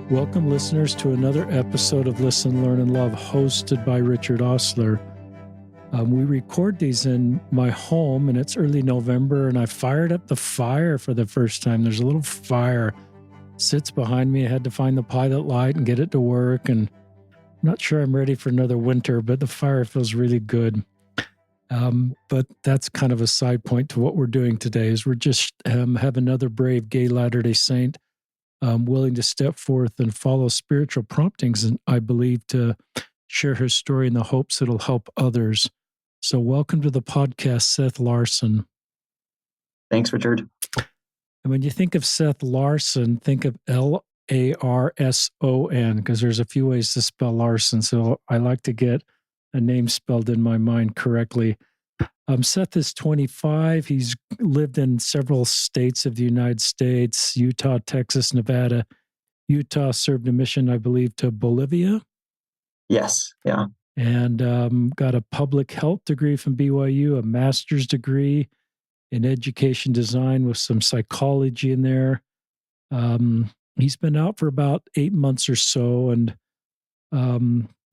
Welcome, listeners, to another episode of Listen, Learn, and Love, hosted by Richard Osler. We record these in my home, and it's early November, and I fired up the fire for the first time. There's a little fire sits behind me. I had to find the pilot light and get it to work, and I'm not sure I'm ready for another winter, but the fire feels really good. But that's kind of a side point to what we're doing today, is we're just have another brave gay Latter-day Saint willing to step forth and follow spiritual promptings, and I believe to share his story in the hopes it'll help others. So welcome to the podcast, Seth Larson. Thanks, Richard. And when you think of Seth Larson, think of Larson, because there's a few ways to spell Larson. So I like to get a name spelled in my mind correctly. Seth is 25. He's lived in several states of the United States: Utah, Texas, Nevada. Utah served a mission, I believe, to Bolivia. Yes, yeah. And got a public health degree from BYU, a master's degree in education design with some psychology in there. He's been out for about 8 months or so, and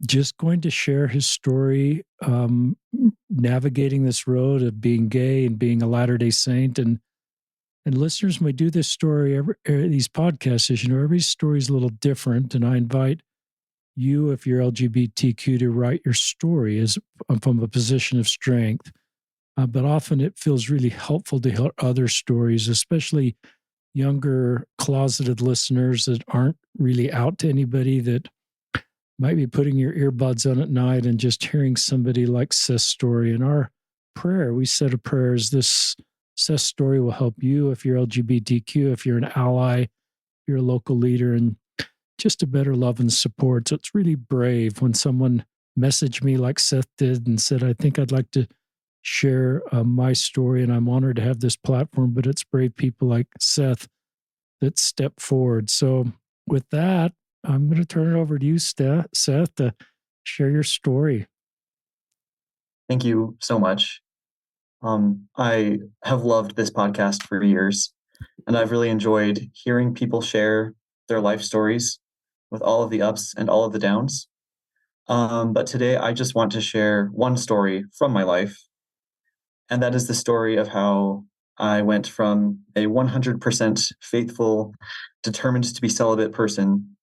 just going to share his story, navigating this road of being gay and being a Latter-day Saint. And listeners, when we do this story, these podcasts, as you know, every story is a little different. And I invite you, if you're LGBTQ, to write your story as from a position of strength. But often it feels really helpful to hear other stories, especially younger closeted listeners that aren't really out to anybody, that might be putting your earbuds on at night and just hearing somebody like Seth's story. In our prayer, we said a prayer is this: Seth's story will help you if you're LGBTQ, if you're an ally, you're a local leader, and just a better love and support. So it's really brave when someone messaged me like Seth did and said, I think I'd like to share my story, and I'm honored to have this platform, but it's brave people like Seth that step forward. So with that, I'm going to turn it over to you, Seth, to share your story. Thank you so much. I have loved this podcast for years, and I've really enjoyed hearing people share their life stories with all of the ups and all of the downs. But today I just want to share one story from my life, and that is the story of how I went from a 100% faithful, determined to be celibate person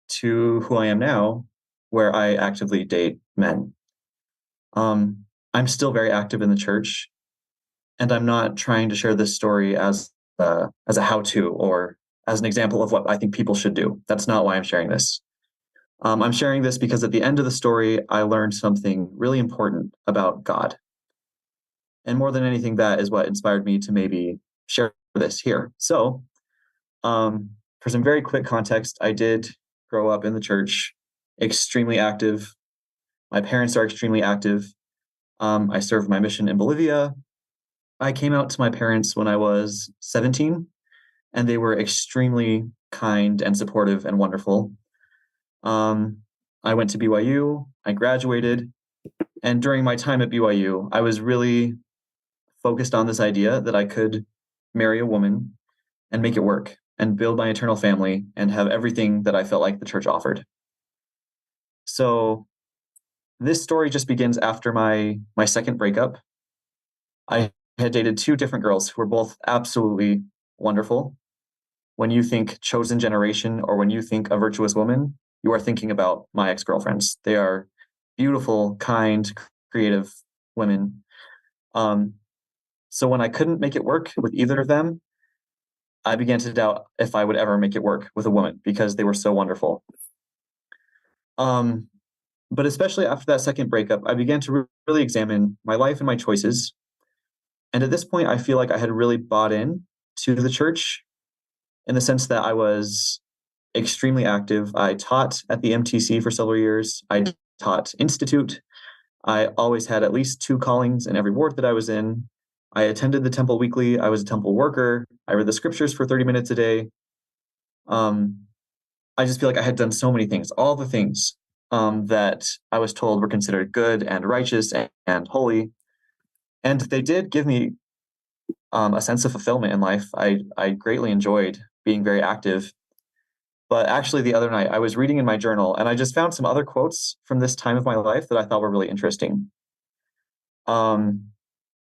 to who I am now, where I actively date men. I'm still very active in the church, and I'm not trying to share this story as a how-to or as an example of what I think people should do. That's not why I'm sharing this. I'm sharing this because at the end of the story, I learned something really important about God. And more than anything, that is what inspired me to maybe share this here. So, for some very quick context, I did grow up in the church, extremely active. My parents are extremely active. I served my mission in Bolivia. I came out to my parents when I was 17, and they were extremely kind and supportive and wonderful. I went to BYU, I graduated, and during my time at BYU, I was really focused on this idea that I could marry a woman and make it work and build my eternal family and have everything that I felt like the church offered. So this story just begins after my second breakup. I had dated 2 different girls who were both absolutely wonderful. When you think chosen generation, or when you think a virtuous woman, you are thinking about my ex-girlfriends. They are beautiful, kind, creative women. So when I couldn't make it work with either of them, I began to doubt if I would ever make it work with a woman, because they were so wonderful. But especially after that second breakup, I began to really examine my life and my choices. And at this point, I feel like I had really bought in to the church, in the sense that I was extremely active. I taught at the MTC for several years. I taught Institute. I always had at least 2 callings in every ward that I was in. I attended the temple weekly. I was a temple worker. I read the scriptures for 30 minutes a day. I just feel like I had done so many things, all the things that I was told were considered good and righteous and holy. And they did give me a sense of fulfillment in life. I greatly enjoyed being very active. But actually, the other night, I was reading in my journal and I just found some other quotes from this time of my life that I thought were really interesting. Um,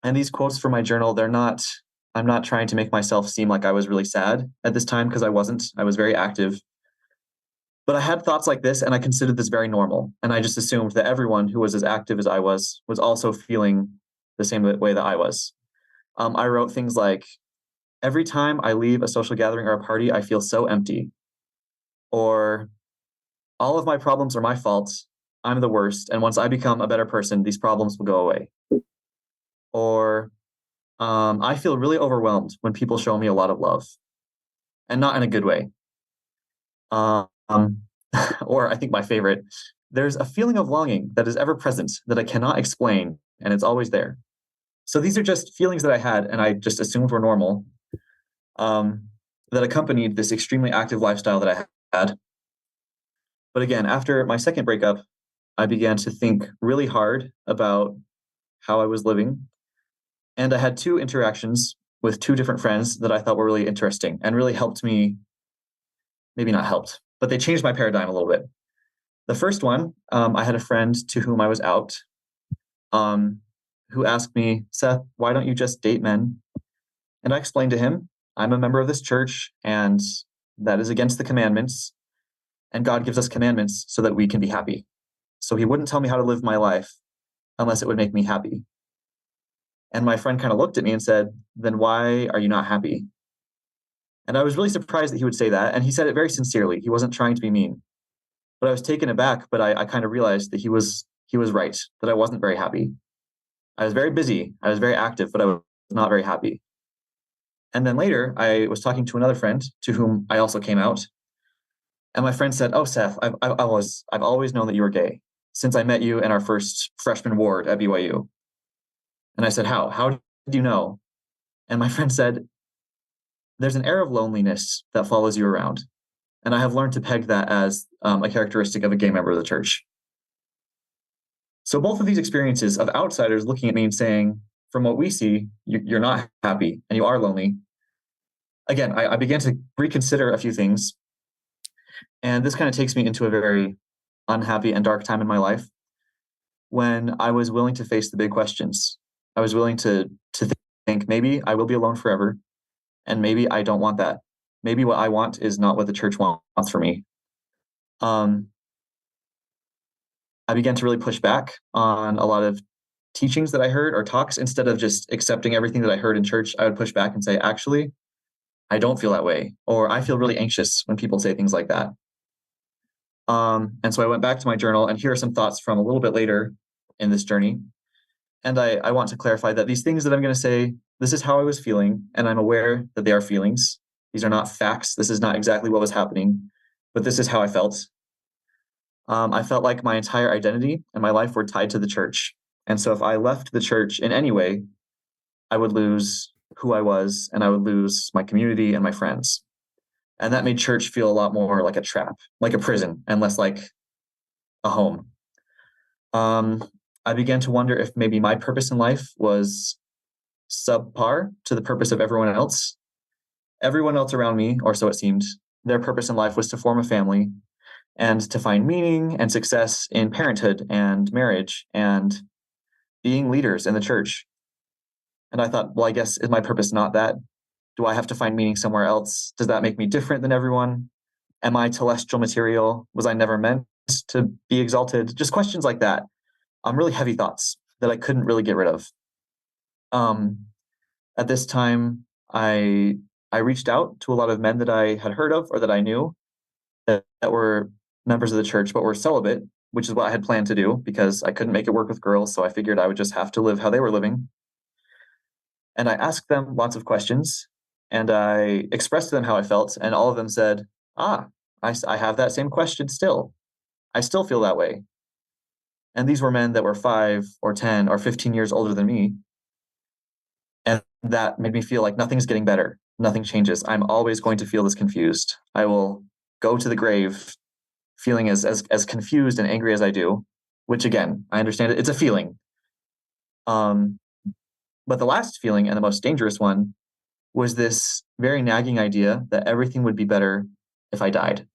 and these quotes from my journal, I'm not trying to make myself seem like I was really sad at this time because I wasn't. I was very active. But I had thoughts like this and I considered this very normal. And I just assumed that everyone who was as active as I was also feeling the same way that I was. I wrote things like, every time I leave a social gathering or a party, I feel so empty. Or all of my problems are my fault. I'm the worst. And once I become a better person, these problems will go away. Or I feel really overwhelmed when people show me a lot of love and not in a good way. Um, or I think my favorite, there's a feeling of longing that is ever present that I cannot explain, and it's always there. So these are just feelings that I had, and I just assumed were normal, um, that accompanied this extremely active lifestyle that I had. But again, after my second breakup, I began to think really hard about how I was living. And I had two interactions with two different friends that I thought were really interesting and really helped me, maybe not helped, but they changed my paradigm a little bit. The first one, I had a friend to whom I was out, um, who asked me, Seth, why don't you just date men? And I explained to him, I'm a member of this church and that is against the commandments. And God gives us commandments so that we can be happy. So he wouldn't tell me how to live my life unless it would make me happy. And my friend kind of looked at me and said, then why are you not happy? And I was really surprised that he would say that. And he said it very sincerely. He wasn't trying to be mean. But I was taken aback, but I kind of realized that he was right, that I wasn't very happy. I was very busy. I was very active, but I was not very happy. And then later, I was talking to another friend to whom I also came out. And my friend said, oh, Seth, I've always known that you were gay since I met you in our first freshman ward at BYU. And I said, how? How did you know? And my friend said, there's an air of loneliness that follows you around. And I have learned to peg that as a characteristic of a gay member of the church. So both of these experiences of outsiders looking at me and saying, from what we see, you're not happy and you are lonely. Again, I began to reconsider a few things. And this kind of takes me into a very unhappy and dark time in my life when I was willing to face the big questions. I was willing to think maybe I will be alone forever. And maybe I don't want that. Maybe what I want is not what the church wants for me. Um, I began to really push back on a lot of teachings that I heard or talks. Instead of just accepting everything that I heard in church, I would push back and say, actually, I don't feel that way. Or I feel really anxious when people say things like that. And so I went back to my journal, and here are some thoughts from a little bit later in this journey. And I want to clarify that these things that I'm going to say, this is how I was feeling, and I'm aware that they are feelings. These are not facts. This is not exactly what was happening, but this is how I felt. I felt like my entire identity and my life were tied to the church. And so if I left the church in any way, I would lose who I was and I would lose my community and my friends. And that made church feel a lot more like a trap, like a prison, and less like a home. Um, I began to wonder if maybe my purpose in life was subpar to the purpose of everyone else. Everyone else around me, or so it seemed, their purpose in life was to form a family and to find meaning and success in parenthood and marriage and being leaders in the church. And I thought, well, I guess is my purpose not that? Do I have to find meaning somewhere else? Does that make me different than everyone? Am I telestial material? Was I never meant to be exalted? Just questions like that. Really heavy thoughts that I couldn't really get rid of. Um, at this time, I reached out to a lot of men that I had heard of or that I knew that were members of the church but were celibate, which is what I had planned to do because I couldn't make it work with girls. So I figured I would just have to live how they were living. And I asked them lots of questions and I expressed to them how I felt. And all of them said, I have that same question still. I still feel that way. And these were men that were 5 or 10 or 15 years older than me. And that made me feel like nothing's getting better. Nothing changes. I'm always going to feel this confused. I will go to the grave feeling as confused and angry as I do, which again, I understand it. It's a feeling. Um, But the last feeling, and the most dangerous one, was this very nagging idea that everything would be better if I died.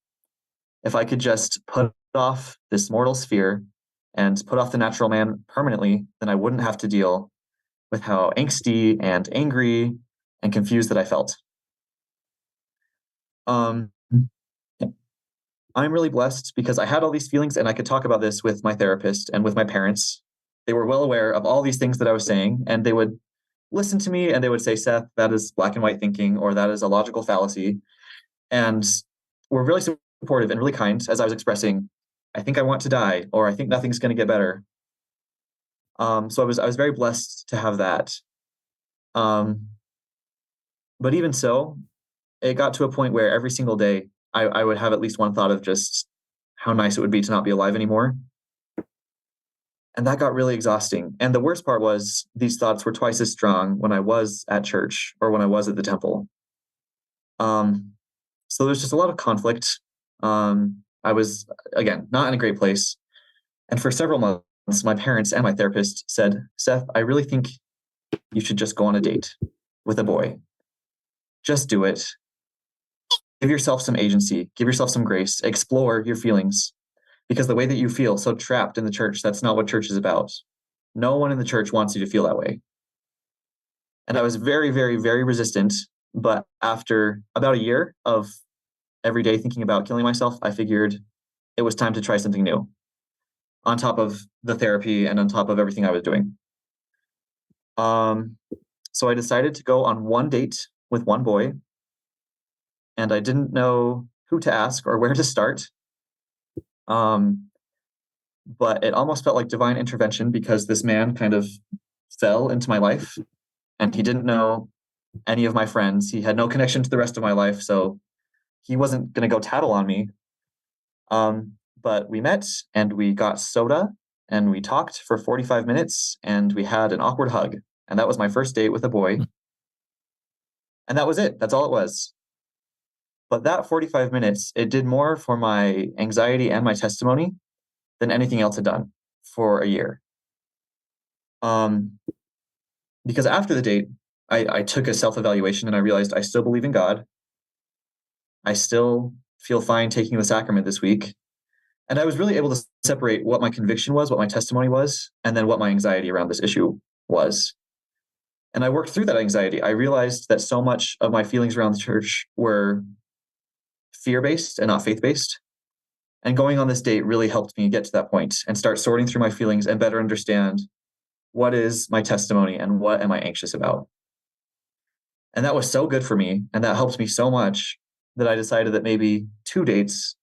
If I could just put off this mortal sphere and put off the natural man permanently, then I wouldn't have to deal with how angsty and angry and confused that I felt. Um, I'm really blessed because I had all these feelings and I could talk about this with my therapist and with my parents. They were well aware of all these things that I was saying, and they would listen to me and they would say, Seth, that is black and white thinking, or that is a logical fallacy. And were really supportive and really kind as I was expressing, I think I want to die, or I think nothing's going to get better. So I was very blessed to have that. Um, but even so, it got to a point where every single day I would have at least one thought of just how nice it would be to not be alive anymore. And that got really exhausting. And the worst part was these thoughts were twice as strong when I was at church or when I was at the temple. Um, so there's just a lot of conflict. I was, again, not in a great place. And for several months, my parents and my therapist said, Seth, I really think you should just go on a date with a boy. Just do it. Give yourself some agency, give yourself some grace, explore your feelings. Because the way that you feel so trapped in the church, that's not what church is about. No one in the church wants you to feel that way. And I was very, very, very resistant. But after about a year of every day thinking about killing myself, I figured it was time to try something new on top of the therapy and on top of everything I was doing. So I decided to go on one date with one boy, and I didn't know who to ask or where to start. Um, but it almost felt like divine intervention because this man kind of fell into my life and he didn't know any of my friends. He had no connection to the rest of my life, so he wasn't going to go tattle on me. But we met and we got soda and we talked for 45 minutes and we had an awkward hug. And that was my first date with a boy. And that was it. That's all it was. But that 45 minutes, it did more for my anxiety and my testimony than anything else had done for a year. Because after the date, I took a self-evaluation and I realized I still believe in God. I still feel fine taking the sacrament this week. And I was really able to separate what my conviction was, what my testimony was, and then what my anxiety around this issue was. And I worked through that anxiety. I realized that so much of my feelings around the church were fear-based and not faith-based. And going on this date really helped me get to that point and start sorting through my feelings and better understand what is my testimony and what am I anxious about. And that was so good for me. And that helped me so much that I decided that maybe 2 dates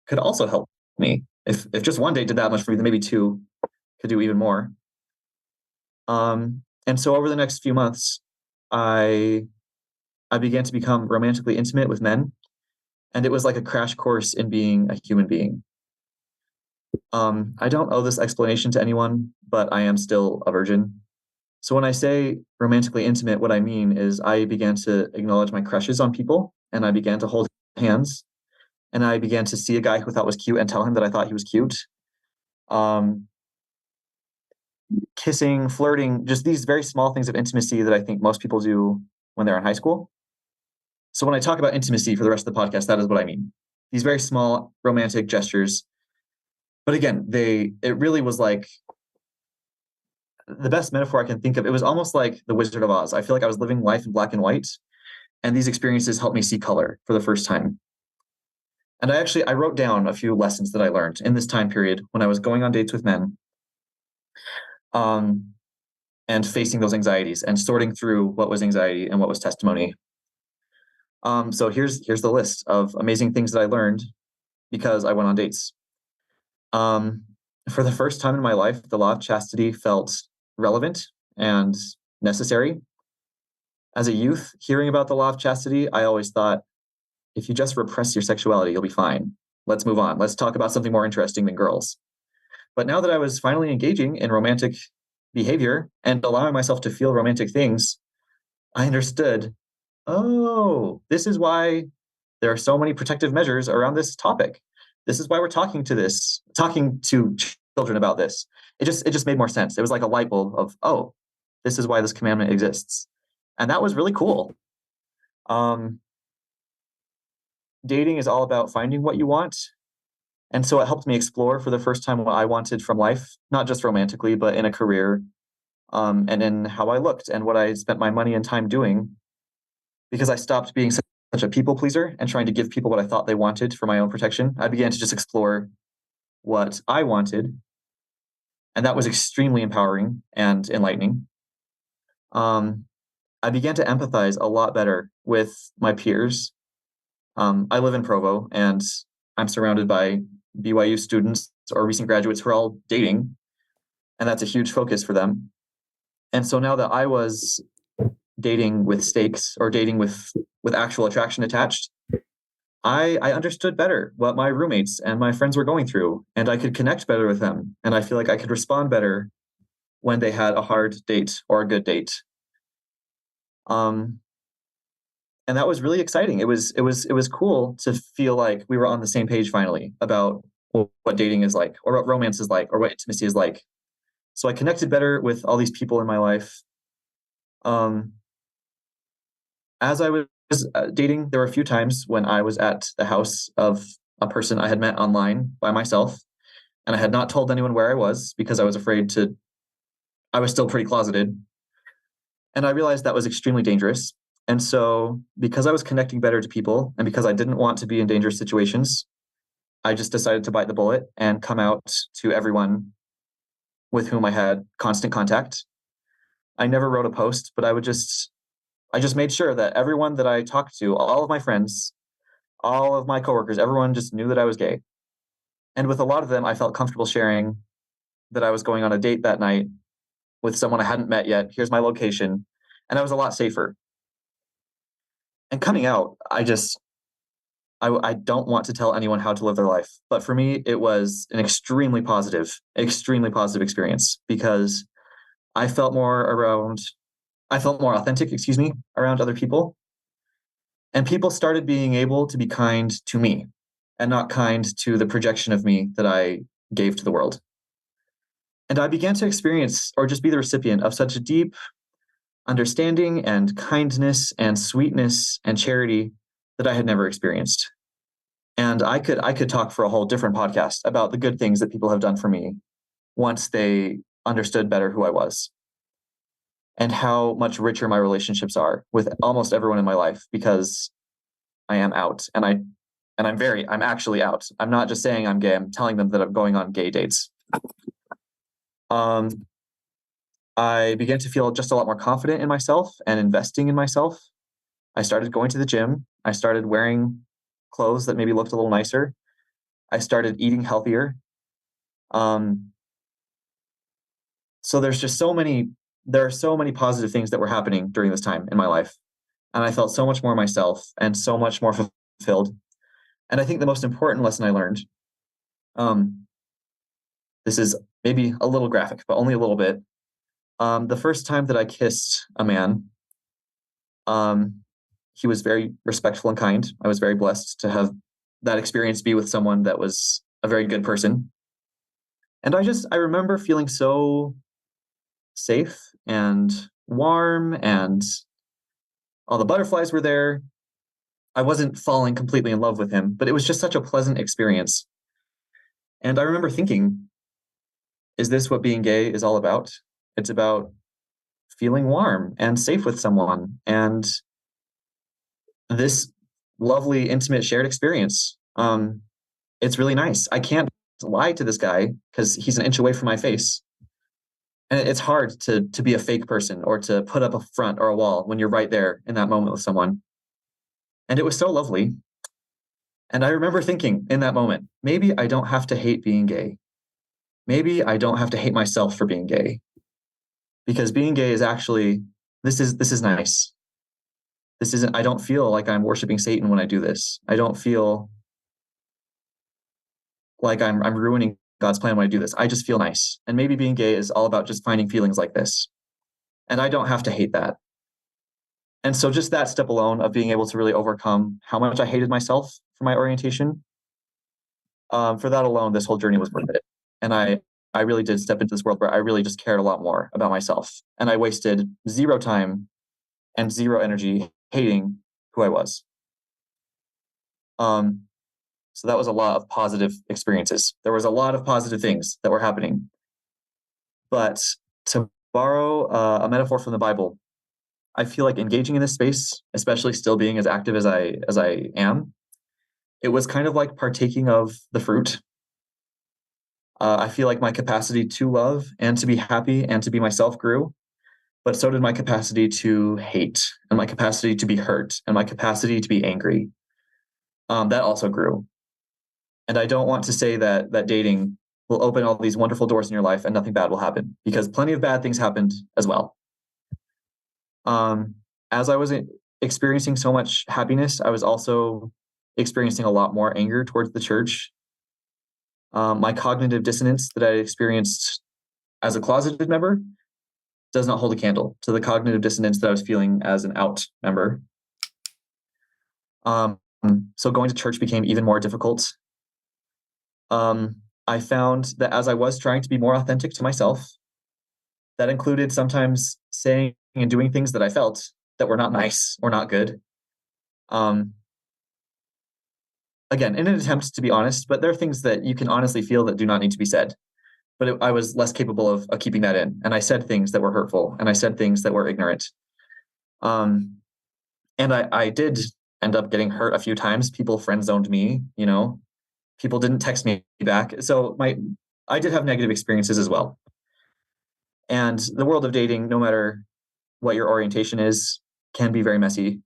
could also help me. If just one date did that much for me, then maybe 2 could do even more. And so over the next few months, I began to become romantically intimate with men. And it was like a crash course in being a human being. I don't owe this explanation to anyone, but I am still a virgin. So when I say romantically intimate, what I mean is I began to acknowledge my crushes on people, and I began to hold hands, and I began to see a guy who I thought was cute and tell him that I thought he was cute. Kissing, flirting, just these very small things of intimacy that I think most people do when they're in high school. So when I talk about intimacy for the rest of the podcast, that is what I mean. These very small romantic gestures. But again, it really was like the best metaphor I can think of. It was almost like the Wizard of Oz. I feel like I was living life in black and white, and these experiences helped me see color for the first time. And I wrote down a few lessons that I learned in this time period when I was going on dates with men, and facing those anxieties and sorting through what was anxiety and what was testimony. So here's the list of amazing things that I learned because I went on dates. For the first time in my life, the law of chastity felt relevant and necessary. As a youth, hearing about the law of chastity, I always thought, if you just repress your sexuality, you'll be fine. Let's move on. Let's talk about something more interesting than girls. But now that I was finally engaging in romantic behavior and allowing myself to feel romantic things, I understood, oh, this is why there are so many protective measures around this topic. This is why we're talking to children about this. It just made more sense. It was like a light bulb of, oh, This is why this commandment exists. And that was really cool. Um, Dating is all about finding what you want. And so it helped me explore for the first time what I wanted from life, not just romantically, but in a career, and in how I looked and what I spent my money and time doing, because I stopped being such a people pleaser and trying to give people what I thought they wanted for my own protection. I began to just explore what I wanted. And that was extremely empowering and enlightening. Um, I began to empathize a lot better with my peers. I live in Provo and I'm surrounded by BYU students or recent graduates who are all dating, and that's a huge focus for them. And so now that I was dating with stakes or dating with actual attraction attached, I understood better what my roommates and my friends were going through, and I could connect better with them. And I feel like I could respond better when they had a hard date or a good date. Um, and that was really exciting. It was cool to feel like we were on the same page finally about what dating is like, or what romance is like, or what intimacy is like. So I connected better with all these people in my life. Um, as I was dating, there were a few times when I was at the house of a person I had met online by myself, and I had not told anyone where I was because I was afraid to. I was still pretty closeted, and I realized that was extremely dangerous. And so, because I was connecting better to people, and because I didn't want to be in dangerous situations, I just decided to bite the bullet and come out to everyone with whom I had constant contact. I never wrote a post, but I just made sure that everyone that I talked to, all of my friends, all of my coworkers, everyone just knew that I was gay. And with a lot of them, I felt comfortable sharing that I was going on a date that night with someone I hadn't met yet. Here's my location. And I was a lot safer. And coming out, I don't want to tell anyone how to live their life. But for me, it was an extremely positive experience because I felt more around, I felt more authentic, excuse me, around other people. And people started being able to be kind to me and not kind to the projection of me that I gave to the world. And I began to experience or just be the recipient of such a deep understanding and kindness and sweetness and charity that I had never experienced. And I could talk for a whole different podcast about the good things that people have done for me once they understood better who I was and how much richer my relationships are with almost everyone in my life because I am out I'm actually out. I'm not just saying I'm gay. I'm telling them that I'm going on gay dates. Um, I began to feel just a lot more confident in myself and investing in myself. I started going to the gym. I started wearing clothes that maybe looked a little nicer. I started eating healthier. Um, so there are so many positive things that were happening during this time in my life. And I felt so much more myself and so much more fulfilled. And I think the most important lesson I learned, um, this is maybe a little graphic, but only a little bit. The first time that I kissed a man, um, he was very respectful and kind. I was very blessed to have that experience be with someone that was a very good person. And I remember feeling so safe and warm, and all the butterflies were there. I wasn't falling completely in love with him, but it was just such a pleasant experience. And I remember thinking, is this what being gay is all about? It's about feeling warm and safe with someone and this lovely, intimate, shared experience. It's really nice. I can't lie to this guy because he's an inch away from my face. And it's hard to be a fake person or to put up a front or a wall when you're right there in that moment with someone. And it was so lovely. And I remember thinking in that moment, maybe I don't have to hate being gay. Maybe I don't have to hate myself for being gay. Because being gay is actually this is nice. This isn't I don't feel like I'm worshiping Satan when I do this. I don't feel like I'm ruining God's plan when I do this. I just feel nice. And maybe being gay is all about just finding feelings like this. And I don't have to hate that. And so just that step alone of being able to really overcome how much I hated myself for my orientation, for that alone, this whole journey was worth it. And I really did step into this world where I really just cared a lot more about myself. And I wasted zero time and zero energy hating who I was. Um, so that was a lot of positive experiences. There was a lot of positive things that were happening. But to borrow a metaphor from the Bible, I feel like engaging in this space, especially still being as active as I am, it was kind of like partaking of the fruit. I feel like my capacity to love and to be happy and to be myself grew, but so did my capacity to hate and my capacity to be hurt and my capacity to be angry. That also grew. And I don't want to say that dating will open all these wonderful doors in your life and nothing bad will happen, because plenty of bad things happened as well. As I was experiencing so much happiness, I was also experiencing a lot more anger towards the church. My cognitive dissonance that I experienced as a closeted member does not hold a candle to the cognitive dissonance that I was feeling as an out member. Um, so going to church became even more difficult. I found that as I was trying to be more authentic to myself, that included sometimes saying and doing things that I felt that were not nice or not good. Again, in an attempt to be honest, but there are things that you can honestly feel that do not need to be said. But I was less capable of keeping that in. And I said things that were hurtful and I said things that were ignorant. Um, and I did end up getting hurt a few times. People friend zoned me, people didn't text me back. So I did have negative experiences as well. And the world of dating, no matter what your orientation is, can be very messy.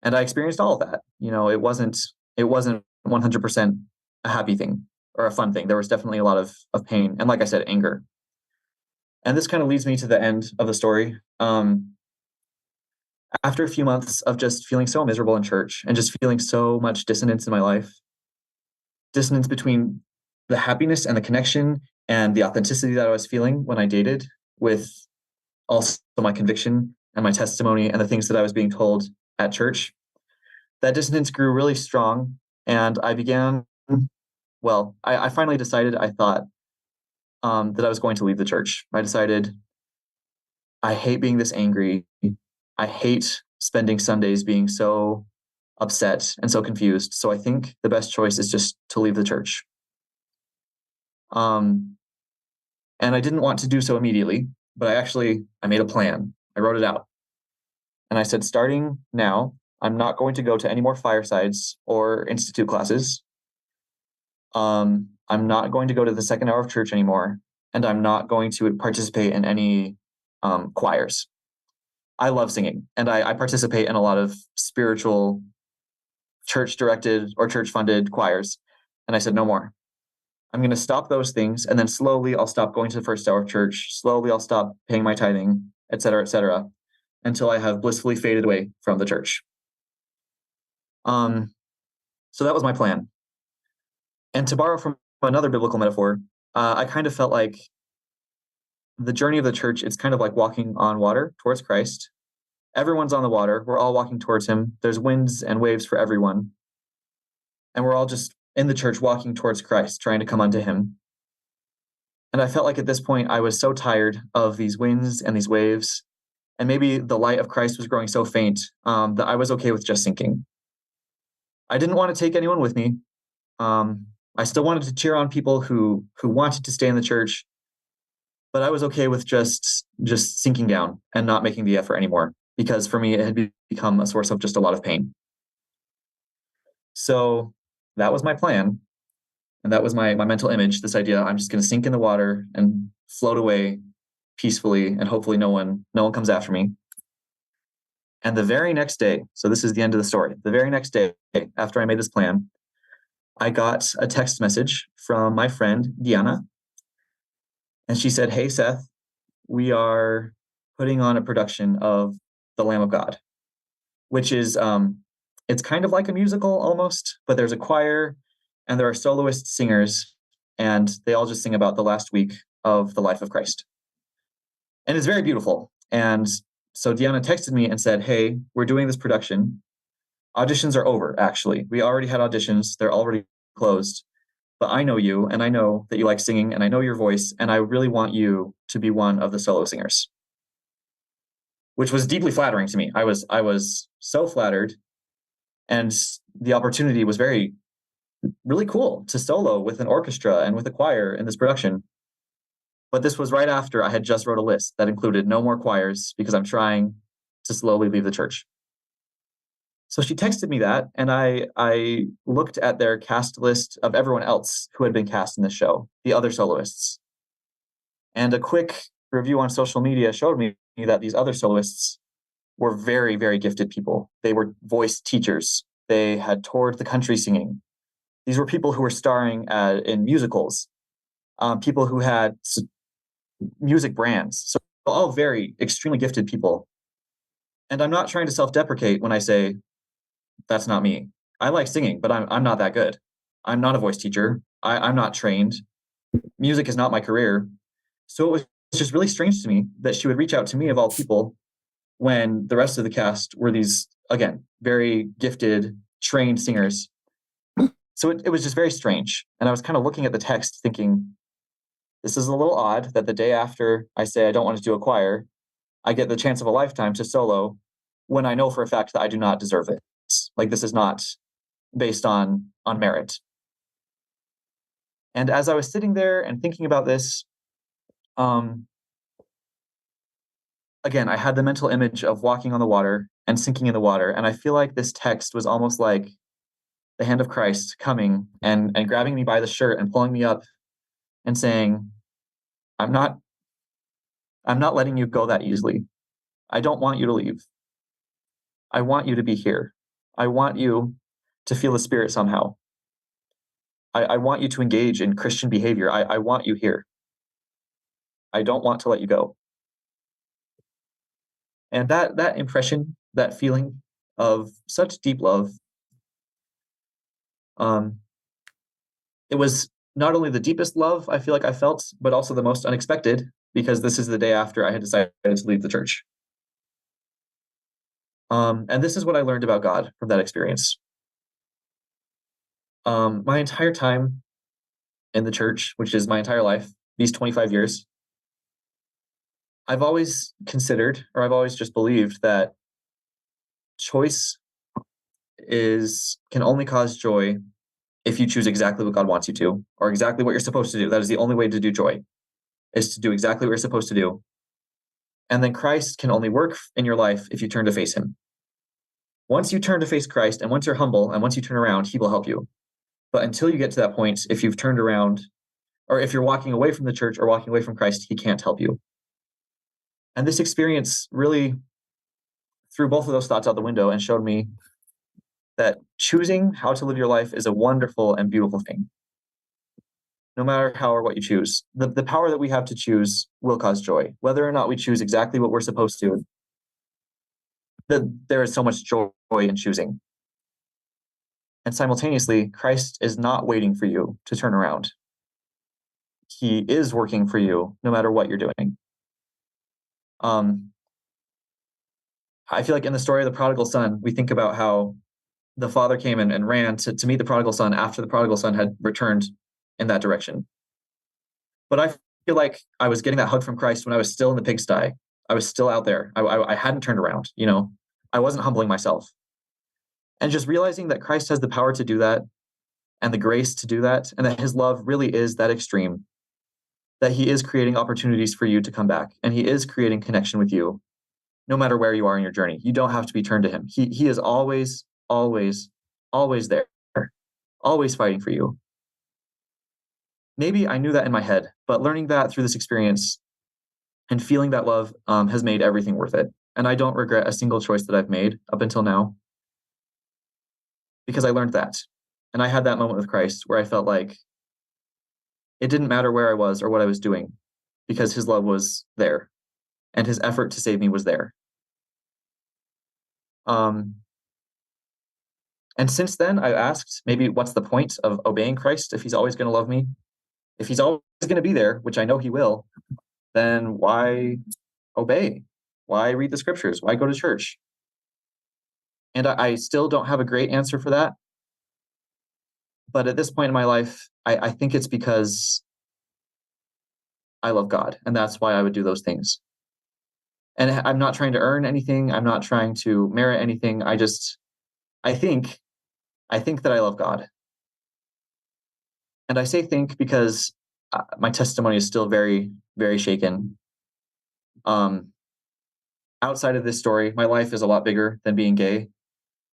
And I experienced all of that. It wasn't 100% a happy thing or a fun thing. There was definitely a lot of pain. And like I said, anger. And this kind of leads me to the end of the story. After a few months of just feeling so miserable in church and just feeling so much dissonance in my life, dissonance between the happiness and the connection and the authenticity that I was feeling when I dated, with also my conviction and my testimony and the things that I was being told at church, that dissonance grew really strong. And I began, well, I finally decided, I thought, that I was going to leave the church. I decided, I hate being this angry. I hate spending Sundays being so upset and so confused. So I think the best choice is just to leave the church. And I didn't want to do so immediately, but I made a plan. I wrote it out. And I said, starting now, I'm not going to go to any more firesides or institute classes. I'm not going to go to the second hour of church anymore. And I'm not going to participate in any choirs. I love singing, and I participate in a lot of spiritual church-directed or church-funded choirs. And I said, no more. I'm going to stop those things, and then slowly I'll stop going to the first hour of church. Slowly I'll stop paying my tithing, et cetera, until I have blissfully faded away from the church. So that was my plan. And to borrow from another biblical metaphor, I kind of felt like the journey of the church, it's kind of like walking on water towards Christ. Everyone's on the water. We're all walking towards him. There's winds and waves for everyone. And we're all just in the church walking towards Christ, trying to come unto him. And I felt like at this point, I was so tired of these winds and these waves. And maybe the light of Christ was growing so faint that I was okay with just sinking. I didn't want to take anyone with me. I still wanted to cheer on people who wanted to stay in the church, but I was okay with just sinking down and not making the effort anymore, because for me, it had become a source of just a lot of pain. So that was my plan. And that was my mental image, this idea, I'm just going to sink in the water and float away peacefully, and hopefully no one comes after me. And the very next day, so this is the end of the story, the very next day after I made this plan, I got a text message from my friend, Diana. And she said, hey, Seth, we are putting on a production of The Lamb of God, which is, it's kind of like a musical almost, but there's a choir and there are soloist singers, and they all just sing about the last week of the life of Christ. And it's very beautiful. And so Diana texted me and said, hey, we're doing this production. Auditions are over, actually. We already had auditions. They're already closed. but I know you, and I know that you like singing, and I know your voice, and I really want you to be one of the solo singers," which was deeply flattering to me. I was so flattered, and the opportunity was really cool to solo with an orchestra and with a choir in this production. But this was right after I had just wrote a list that included no more choirs because I'm trying to slowly leave the church. So she texted me that, and I looked at their cast list of everyone else who had been cast in this show, the other soloists. And a quick review on social media showed me that these other soloists were very, very gifted people. They were voice teachers. They had toured the country singing. These were people who were starring in musicals, people who had music brands. So all very extremely gifted people. And I'm not trying to self-deprecate when I say that's not me. I like singing, but I'm not that good. I'm not a voice teacher. I'm not trained. Music is not my career. So it was just really strange to me that she would reach out to me of all people when the rest of the cast were these, again, very gifted, trained singers. So it was just very strange. And I was kind of looking at the text thinking, this is a little odd that the day after I say I don't want to do a choir, I get the chance of a lifetime to solo when I know for a fact that I do not deserve it. Like this is not based on merit. And as I was sitting there and thinking about this, um, again, I had the mental image of walking on the water and sinking in the water. And I feel like this text was almost like the hand of Christ coming and grabbing me by the shirt and pulling me up and saying, I'm not I'm not letting you go that easily. I don't want you to leave. I want you to be here. I want you to feel the Spirit somehow. I want you to engage in Christian behavior. I want you here. I don't want to let you go. And that impression, that feeling of such deep love, um, it was not only the deepest love I feel like I felt, but also the most unexpected, because this is the day after I had decided to leave the church. And this is what I learned about God from that experience. My entire time in the church, which is my entire life, these 25 years, I've always considered, or I've always just believed that choice can only cause joy if you choose exactly what God wants you to, or exactly what you're supposed to do. That is the only way to do joy, is to do exactly what you're supposed to do. And then Christ can only work in your life if you turn to face him. Once you turn to face Christ, and once you're humble, and once you turn around, he will help you. But until you get to that point, if you've turned around, or if you're walking away from the church or walking away from Christ, he can't help you. And this experience really threw both of those thoughts out the window and showed me that choosing how to live your life is a wonderful and beautiful thing. No matter how or what you choose, the power that we have to choose will cause joy. Whether or not we choose exactly what we're supposed to, there is so much joy in choosing. And simultaneously, Christ is not waiting for you to turn around. He is working for you no matter what you're doing. I feel like in the story of the prodigal son, we think about how the father came and ran to meet the prodigal son after the prodigal son had returned in that direction. But I feel like I was getting that hug from Christ when I was still in the pigsty. I was still out there. I hadn't turned around, I wasn't humbling myself. And just realizing that Christ has the power to do that and the grace to do that, and that his love really is that extreme, that he is creating opportunities for you to come back, and he is creating connection with you no matter where you are in your journey. You don't have to be turned to him. He is always, always, always there, always fighting for you. Maybe I knew that in my head, but learning that through this experience and feeling that love has made everything worth it. And I don't regret a single choice that I've made up until now, because I learned that. And I had that moment with Christ where I felt like it didn't matter where I was or what I was doing, because his love was there and his effort to save me was there. Um, and since then, I asked, maybe what's the point of obeying Christ if he's always going to love me? If he's always going to be there, which I know he will, then why obey? Why read the scriptures? Why go to church? And I still don't have a great answer for that. But at this point in my life, I think it's because I love God, and that's why I would do those things. And I'm not trying to earn anything. I'm not trying to merit anything. I think, I think that I love God. And I say think because my testimony is still very, very shaken. Um, Outside of this story, my life is a lot bigger than being gay.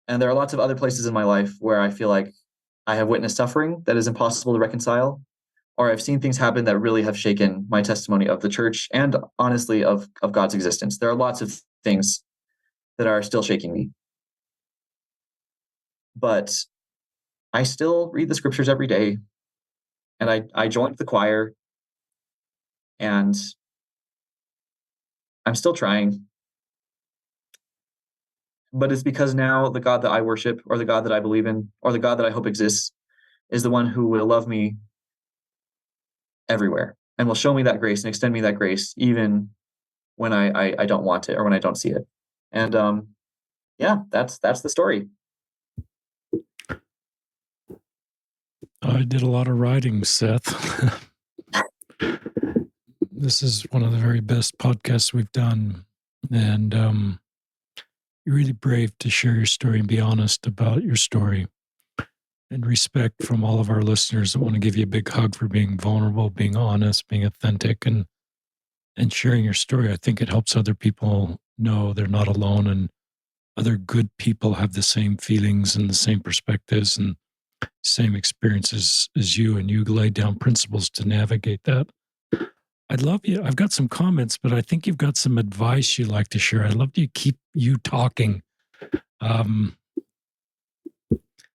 And there are lots of other places in my life where I feel like I have witnessed suffering that is impossible to reconcile, or I've seen things happen that really have shaken my testimony of the church and honestly of God's existence. There are lots of things that are still shaking me. But I still read the scriptures every day, and I joined the choir, and I'm still trying. But it's because now the God that I worship, or the God that I believe in, or the God that I hope exists, is the one who will love me everywhere and will show me that grace and extend me that grace even when I don't want it or when I don't see it. And yeah, that's the story. I did a lot of writing, Seth. This is one of the very best podcasts we've done. And you're really brave to share your story and be honest about your story. And respect from all of our listeners. I want to give you a big hug for being vulnerable, being honest, being authentic, and sharing your story. I think it helps other people know they're not alone, and other good people have the same feelings and the same perspectives and same experiences as you, and you lay down principles to navigate that. I'd love you. I've got some comments, but I think you've got some advice you'd like to share. I'd love to keep you talking.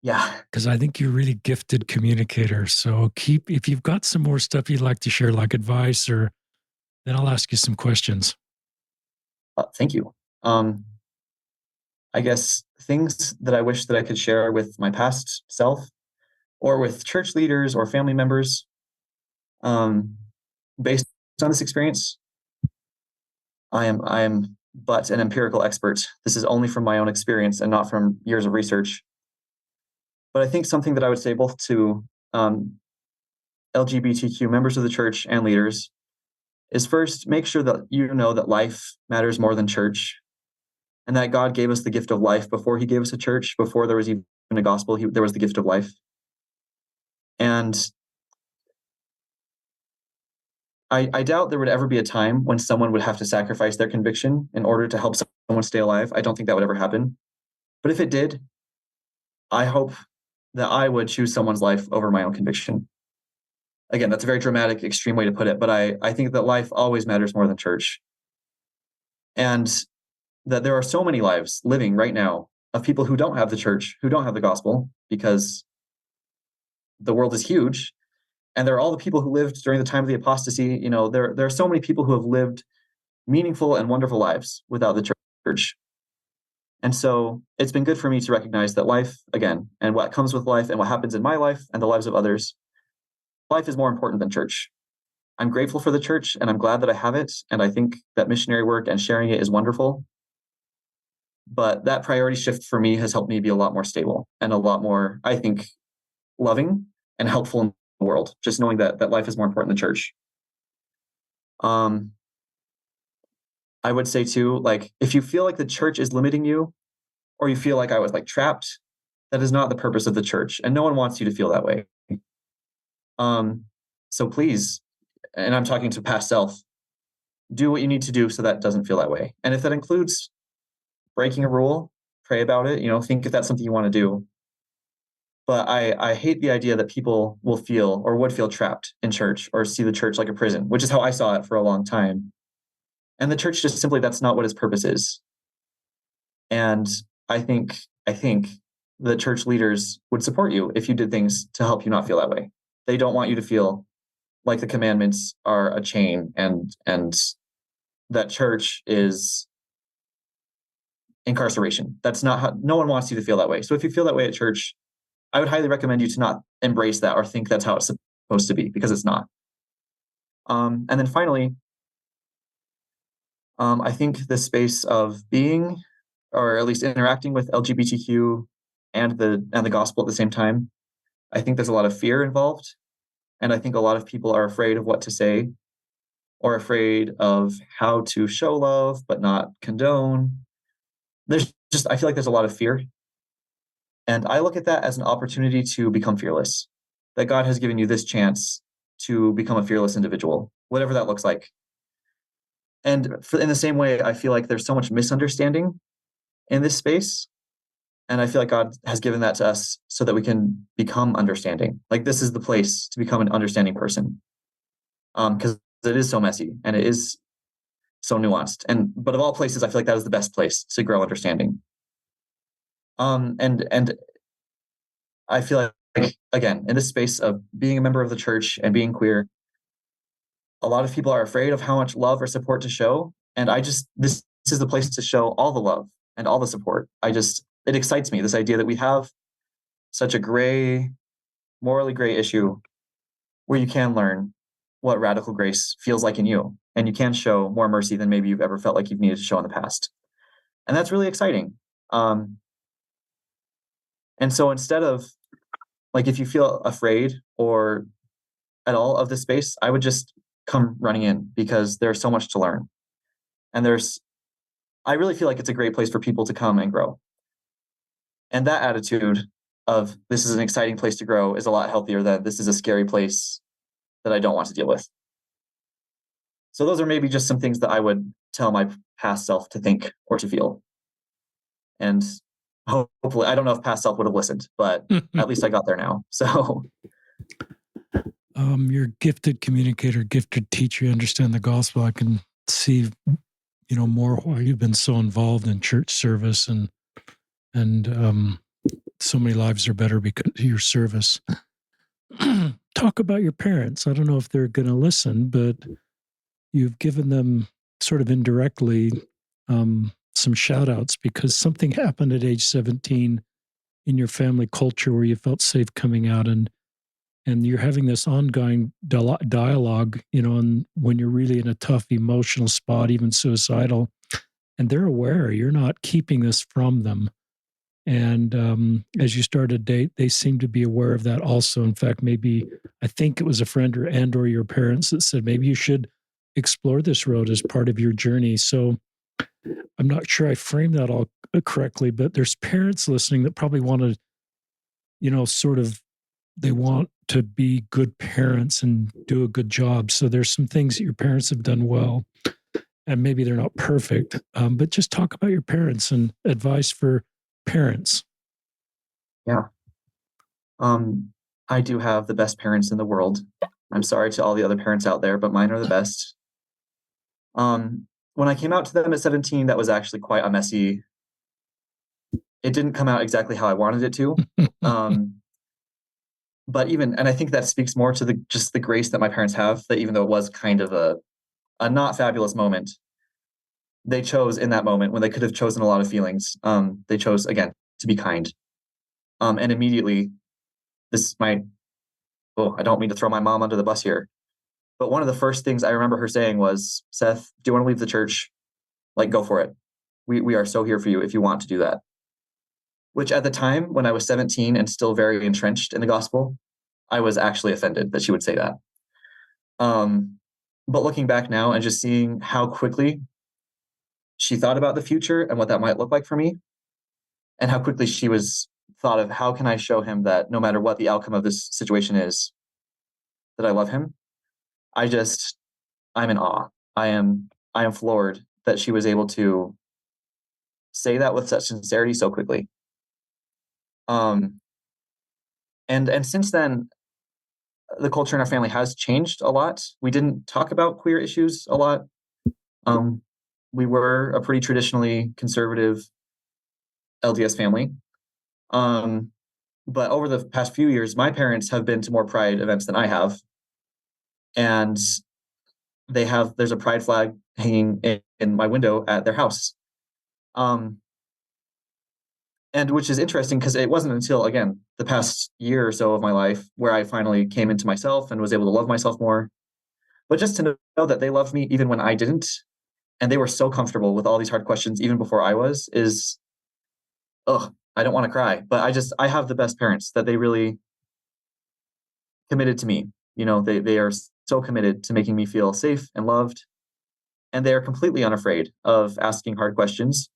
Yeah. Because I think you're a really gifted communicator. So if you've got some more stuff you'd like to share, like advice, or then I'll ask you some questions. Thank you. I guess things that I wish that I could share with my past self or with church leaders or family members, um, based on this experience. I am but an empirical expert. This is only from my own experience and not from years of research. But I think something that I would say both to LGBTQ members of the church and leaders is, first, make sure that you know that life matters more than church, and that God gave us the gift of life before he gave us a church, before there was even a gospel, there was the gift of life. And I doubt there would ever be a time when someone would have to sacrifice their conviction in order to help someone stay alive. I don't think that would ever happen. But if it did, I hope that I would choose someone's life over my own conviction. Again, that's a very dramatic, extreme way to put it, but I think that life always matters more than church. And that there are so many lives living right now of people who don't have the church, who don't have the gospel, because the world is huge. And there are all the people who lived during the time of the apostasy. You know, there are so many people who have lived meaningful and wonderful lives without the church. And so it's been good for me to recognize that life, again, and what comes with life and what happens in my life and the lives of others, life is more important than church. I'm grateful for the church and I'm glad that I have it. And I think that missionary work and sharing it is wonderful. But that priority shift for me has helped me be a lot more stable and a lot more, I think, loving and helpful in the world, just knowing that life is more important than church. I would say too, like, if you feel like the church is limiting you, or you feel like I was like trapped, that is not the purpose of the church. And no one wants you to feel that way. So please, and I'm talking to past self, do what you need to do so that doesn't feel that way. And if that includes breaking a rule, pray about it, think if that's something you want to do. But I hate the idea that people will feel or would feel trapped in church or see the church like a prison, which is how I saw it for a long time. And the church just simply, that's not what its purpose is. And I think the church leaders would support you if you did things to help you not feel that way. They don't want you to feel like the commandments are a chain and that church is incarceration. That's not how, no one wants you to feel that way. So if you feel that way at church, I would highly recommend you to not embrace that or think that's how it's supposed to be, because it's not. And then finally, I think the space of being, or at least interacting with LGBTQ and the gospel at the same time, I think there's a lot of fear involved. And I think a lot of people are afraid of what to say or afraid of how to show love, but not condone. I feel like there's a lot of fear. And I look at that as an opportunity to become fearless, that God has given you this chance to become a fearless individual, whatever that looks like. And in the same way, I feel like there's so much misunderstanding in this space. And I feel like God has given that to us so that we can become understanding. Like this is the place to become an understanding person. Because it is so messy and it is so nuanced. But of all places, I feel like that is the best place to grow understanding. And I feel like again, in this space of being a member of the church and being queer, a lot of people are afraid of how much love or support to show. And this is the place to show all the love and all the support. It excites me, this idea that we have such a morally gray issue where you can learn what radical grace feels like in you. And you can show more mercy than maybe you've ever felt like you've needed to show in the past. And that's really exciting. And so instead of like, if you feel afraid or at all of this space, I would just come running in because there's so much to learn. And I really feel like it's a great place for people to come and grow. And that attitude of this is an exciting place to grow is a lot healthier than this is a scary place that I don't want to deal with. So those are maybe just some things that I would tell my past self to think or to feel. And hopefully, I don't know if past self would have listened, but at least I got there now. So you're a gifted communicator, gifted teacher. You understand the gospel. I can see, more why you've been so involved in church service and so many lives are better because of your service. Talk about your parents. I don't know if they're going to listen, but you've given them sort of indirectly some shout outs because something happened at age 17 in your family culture where you felt safe coming out and you're having this ongoing dialogue, and when you're really in a tough emotional spot, even suicidal, and they're aware you're not keeping this from them. And as you start a date, they seem to be aware of that also. In fact, I think it was a friend or your parents that said, maybe you should explore this road as part of your journey. So I'm not sure I framed that all correctly, but there's parents listening that probably want to, sort of, they want to be good parents and do a good job. So there's some things that your parents have done well, and maybe they're not perfect, but just talk about your parents and advice for parents. Yeah. I do have the best parents in the world. I'm sorry to all the other parents out there, but mine are the best. When I came out to them at 17, that was actually quite a messy. It didn't come out exactly how I wanted it to. But and I think that speaks more to just the grace that my parents have, that even though it was kind of a not fabulous moment, they chose in that moment when they could have chosen a lot of feelings. They chose again to be kind. And immediately I don't mean to throw my mom under the bus here, but one of the first things I remember her saying was, Seth, do you want to leave the church? Like, go for it. We are so here for you if you want to do that. Which at the time, when I was 17 and still very entrenched in the gospel, I was actually offended that she would say that. But looking back now and just seeing how quickly she thought about the future and what that might look like for me, and how quickly she was thought of how can I show him that no matter what the outcome of this situation is, that I love him. I'm in awe. I am floored that she was able to say that with such sincerity so quickly. And since then, the culture in our family has changed a lot. We didn't talk about queer issues a lot. We were a pretty traditionally conservative LDS family. But over the past few years, my parents have been to more Pride events than I have. And there's a Pride flag hanging in my window at their house. And which is interesting because it wasn't until, again, the past year or so of my life where I finally came into myself and was able to love myself more. But just to know that they loved me even when I didn't, and they were so comfortable with all these hard questions even before I was, I don't want to cry. But I have the best parents that they really, committed to me. They are so committed to making me feel safe and loved, and they are completely unafraid of asking hard questions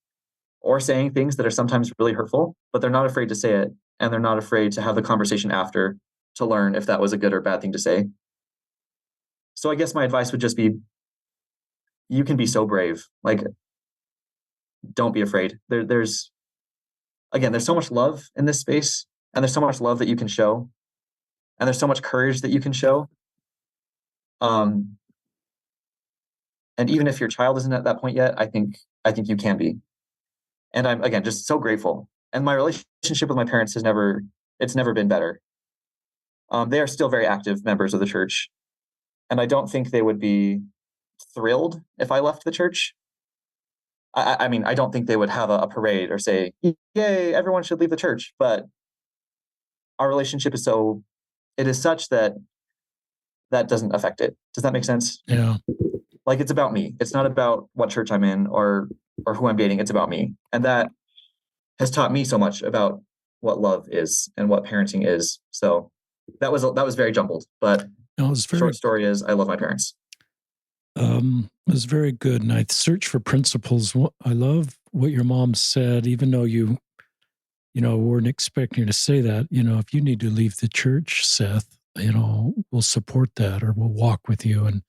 or saying things that are sometimes really hurtful, but they're not afraid to say it, and they're not afraid to have the conversation after to learn if that was a good or bad thing to say. So I guess my advice would just be, you can be so brave. Like, don't be afraid. There's so much love in this space, and there's so much love that you can show, and there's so much courage that you can show. Um, and even if your child isn't at that point yet, I think you can be. And I'm, again, just so grateful. And my relationship with my parents it's never been better. They are still very active members of the church, and I don't think they would be thrilled if I left the church. I mean, I don't think they would have a parade or say, "Yay, everyone should leave the church." But our relationship it is such that that doesn't affect it. Does that make sense? Yeah. Like, it's about me. It's not about what church I'm in or who I'm dating. It's about me, and that has taught me so much about what love is and what parenting is. So that was very jumbled, but No, it was short story is, I love my parents. it was very good. And I search for principles. I love what your mom said, even though weren't expecting her to say that. If you need to leave the church, Seth, we'll support that or we'll walk with you. And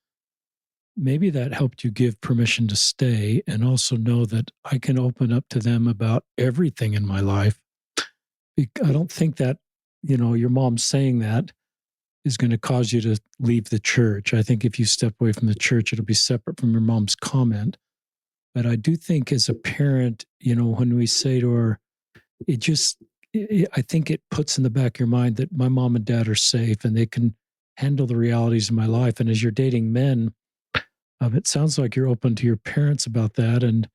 maybe that helped you give permission to stay and also know that I can open up to them about everything in my life. I don't think that, your mom saying that is going to cause you to leave the church. I think if you step away from the church, it'll be separate from your mom's comment. But I do think as a parent, when we say to her, I think it puts in the back of your mind that my mom and dad are safe and they can handle the realities of my life. And as you're dating men, it sounds like you're open to your parents about that, and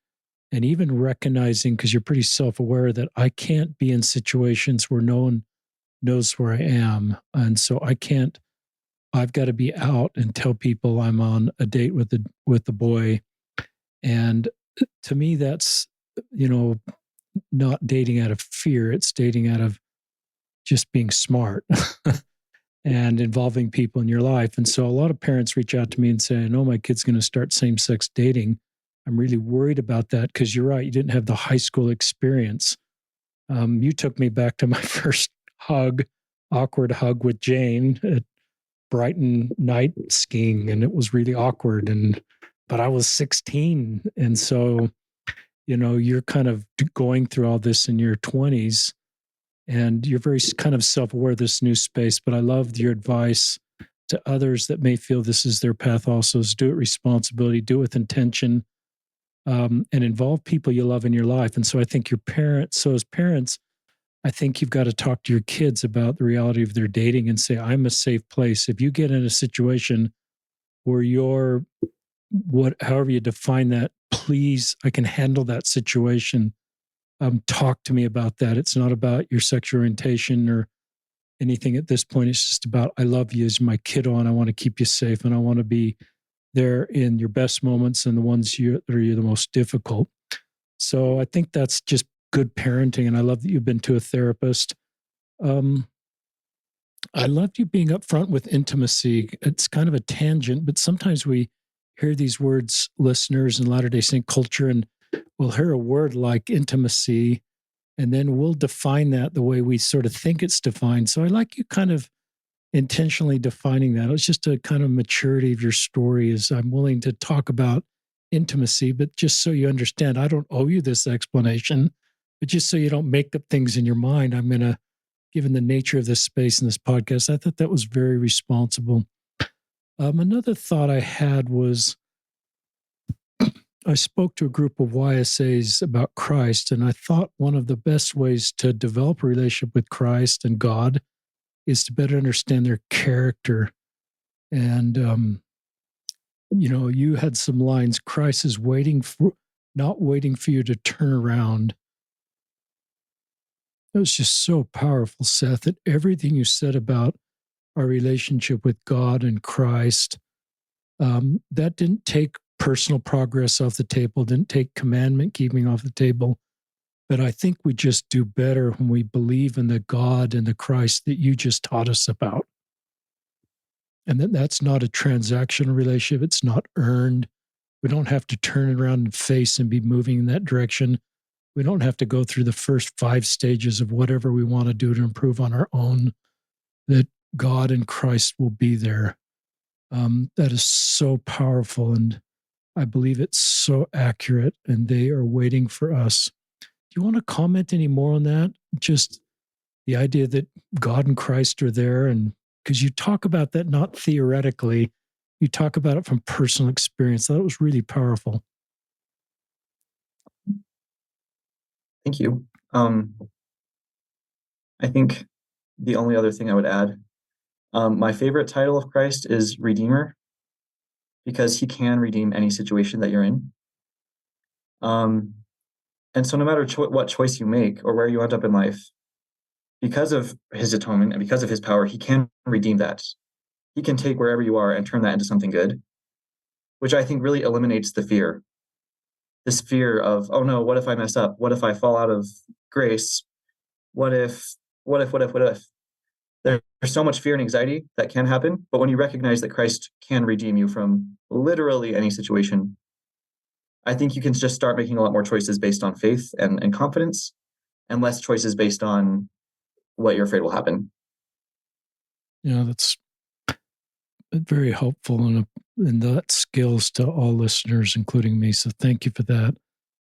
even recognizing, because you're pretty self-aware, that I can't be in situations where no one knows where I am, and so I've got to be out and tell people I'm on a date with the boy. And to me, that's not dating out of fear; it's dating out of just being smart and involving people in your life. And so a lot of parents reach out to me and say, I know my kid's going to start same-sex dating. I'm really worried about that because you're right. You didn't have the high school experience. You took me back to my first awkward hug with Jane at Brighton night skiing, and it was really awkward. But I was 16. And so, you're kind of going through all this in your 20s, and you're very kind of self-aware of this new space. But I love your advice to others that may feel this is their path also, is do it responsibility, do it with intention, and involve people you love in your life. And so I think as parents, I think you've got to talk to your kids about the reality of their dating and say, I'm a safe place. If you get in a situation where however you define that, please, I can handle that situation. Talk to me about that. It's not about your sexual orientation or anything at this point. It's just about, I love you as my kiddo and I want to keep you safe and I want to be there in your best moments and the ones that are the most difficult. So I think that's just good parenting. And I love that you've been to a therapist. I loved you being upfront with intimacy. It's kind of a tangent, but sometimes we hear these words, listeners in Latter-day Saint culture, and we'll hear a word like intimacy, and then we'll define that the way we sort of think it's defined. So I like you kind of intentionally defining that. It's just a kind of maturity of your story is I'm willing to talk about intimacy, but just so you understand, I don't owe you this explanation, but just so you don't make up things in your mind, I'm going to, given the nature of this space in this podcast, I thought that was very responsible. Another thought I had was I spoke to a group of YSAs about Christ, and I thought one of the best ways to develop a relationship with Christ and God is to better understand their character. And, you had some lines, Christ is not waiting for you to turn around. It was just so powerful, Seth, that everything you said about our relationship with God and Christ, that didn't take personal progress off the table, didn't take commandment keeping off the table. But I think we just do better when we believe in the God and the Christ that you just taught us about. and that's not a transactional relationship. It's not earned. We don't have to turn it around and face and be moving in that direction. We don't have to go through the first 5 stages of whatever we want to do to improve on our own. That God and Christ will be there. That is so powerful, and I believe it's so accurate, and they are waiting for us. Do you want to comment any more on that? Just the idea that God and Christ are there, and because you talk about that not theoretically, you talk about it from personal experience. That was really powerful. Thank you. I think the only other thing I would add, my favorite title of Christ is Redeemer, because he can redeem any situation that you're in. And so no matter what choice you make or where you end up in life, because of his atonement and because of his power, he can redeem that. He can take wherever you are and turn that into something good, which I think really eliminates the fear. This fear of, oh no, what if I mess up? What if I fall out of grace? What if, what if? There's so much fear and anxiety that can happen. But when you recognize that Christ can redeem you from literally any situation, I think you can just start making a lot more choices based on faith and confidence, and less choices based on what you're afraid will happen. Yeah, that's very helpful, and that skills to all listeners, including me. So thank you for that.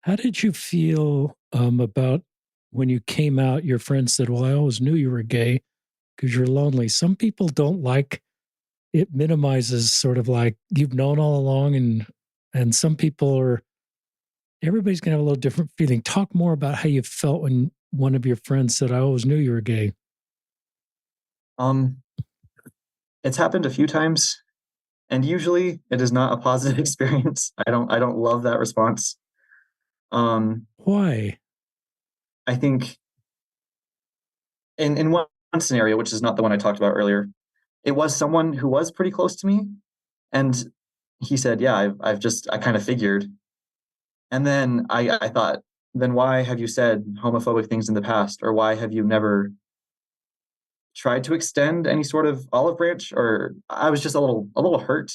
How did you feel about when you came out? Your friend said, "Well, I always knew you were gay because you're lonely." Some people don't like it; minimizes sort of like you've known all along, and some people are. Everybody's gonna have a little different feeling. Talk more about how you felt when one of your friends said, "I always knew you were gay." Um, it's happened a few times, and usually it is not a positive experience. I don't love that response. Why? I think in one scenario, which is not the one I talked about earlier, it was someone who was pretty close to me, and he said, "Yeah, I kind of figured." And then I thought, then why have you said homophobic things in the past, or why have you never tried to extend any sort of olive branch? Or I was just a little hurt.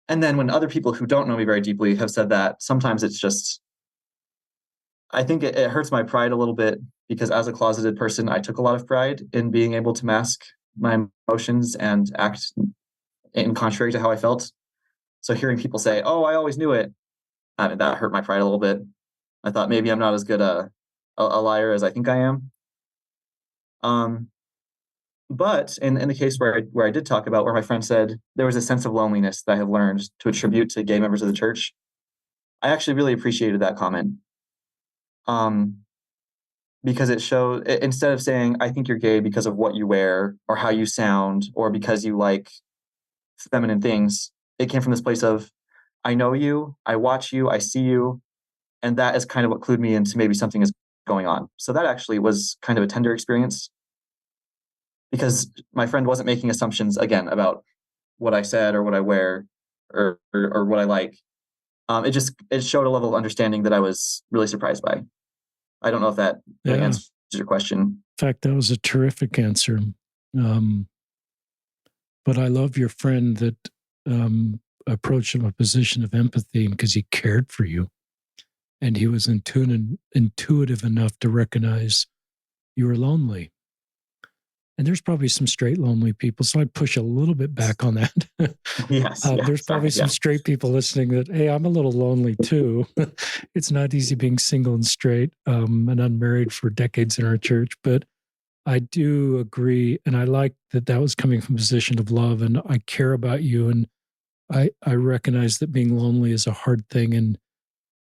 And then when other people who don't know me very deeply have said that, sometimes it's just, I think it hurts my pride a little bit, because as a closeted person, I took a lot of pride in being able to mask my emotions and act in contrary to how I felt. So hearing people say, "Oh, I always knew it," I mean, that hurt my pride a little bit. I thought maybe I'm not as good a liar as I think I am. Um, but in the case where I did talk about, where my friend said there was a sense of loneliness that I have learned to attribute to gay members of the church, I actually really appreciated that comment. Um, because it showed, instead of saying I think you're gay because of what you wear or how you sound or because you like feminine things, it came from this place of, I know you, I watch you, I see you, and that is kind of what clued me into maybe something is going on. So that actually was kind of a tender experience, because my friend wasn't making assumptions again about what I said or what I wear, or what I like. It showed a level of understanding that I was really surprised by. I don't know if that really Yeah. In answers your question. fact, that was a terrific answer. Um, but I love your friend that approached from a position of empathy because he cared for you, and he was intuitive enough to recognize you were lonely. And there's probably some straight lonely people, so I'd push a little bit back on that. Yes, yeah, There's probably sorry, some yeah. straight people listening that, hey, I'm a little lonely too. It's not easy being single and straight and unmarried for decades in our church, but I do agree, and I like that that was coming from a position of love, and I care about you, and I recognize that being lonely is a hard thing, and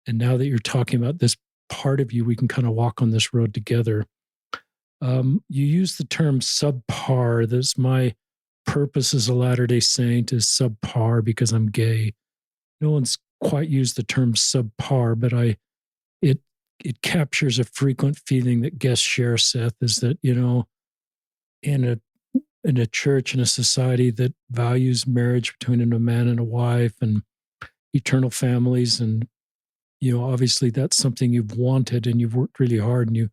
now that you're talking about this part of you, we can kind of walk on this road together. You use the term subpar. That's my purpose as a Latter Day Saint is subpar because I'm gay. No one's quite used the term subpar, but it it captures a frequent feeling that guests share. Seth, is that in a church, in a society that values marriage between a man and a wife and eternal families, and obviously that's something you've wanted and you've worked really hard, and you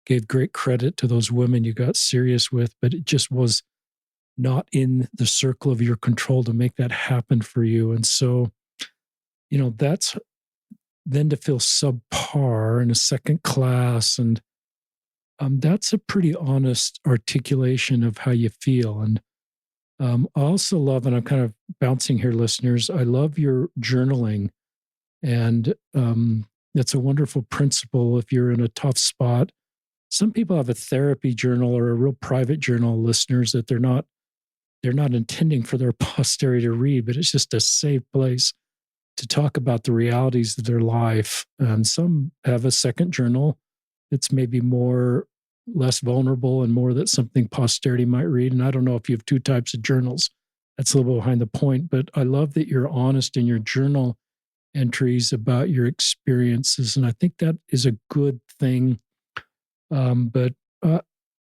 gave great credit to those women you got serious with, but it just was not in the circle of your control to make that happen for you. And so, that's then to feel subpar and a second class. And that's a pretty honest articulation of how you feel. And I also love, and I'm kind of bouncing here, listeners, I love your journaling. And it's a wonderful principle if you're in a tough spot. Some people have a therapy journal or a real private journal, listeners, that they're not intending for their posterity to read, but it's just a safe place to talk about the realities of their life. And some have a second journal that's maybe more less vulnerable and more that something posterity might read. And I don't know if you have two types of journals. That's a little bit behind the point, but I love that you're honest in your journal entries about your experiences. And I think that is a good thing. But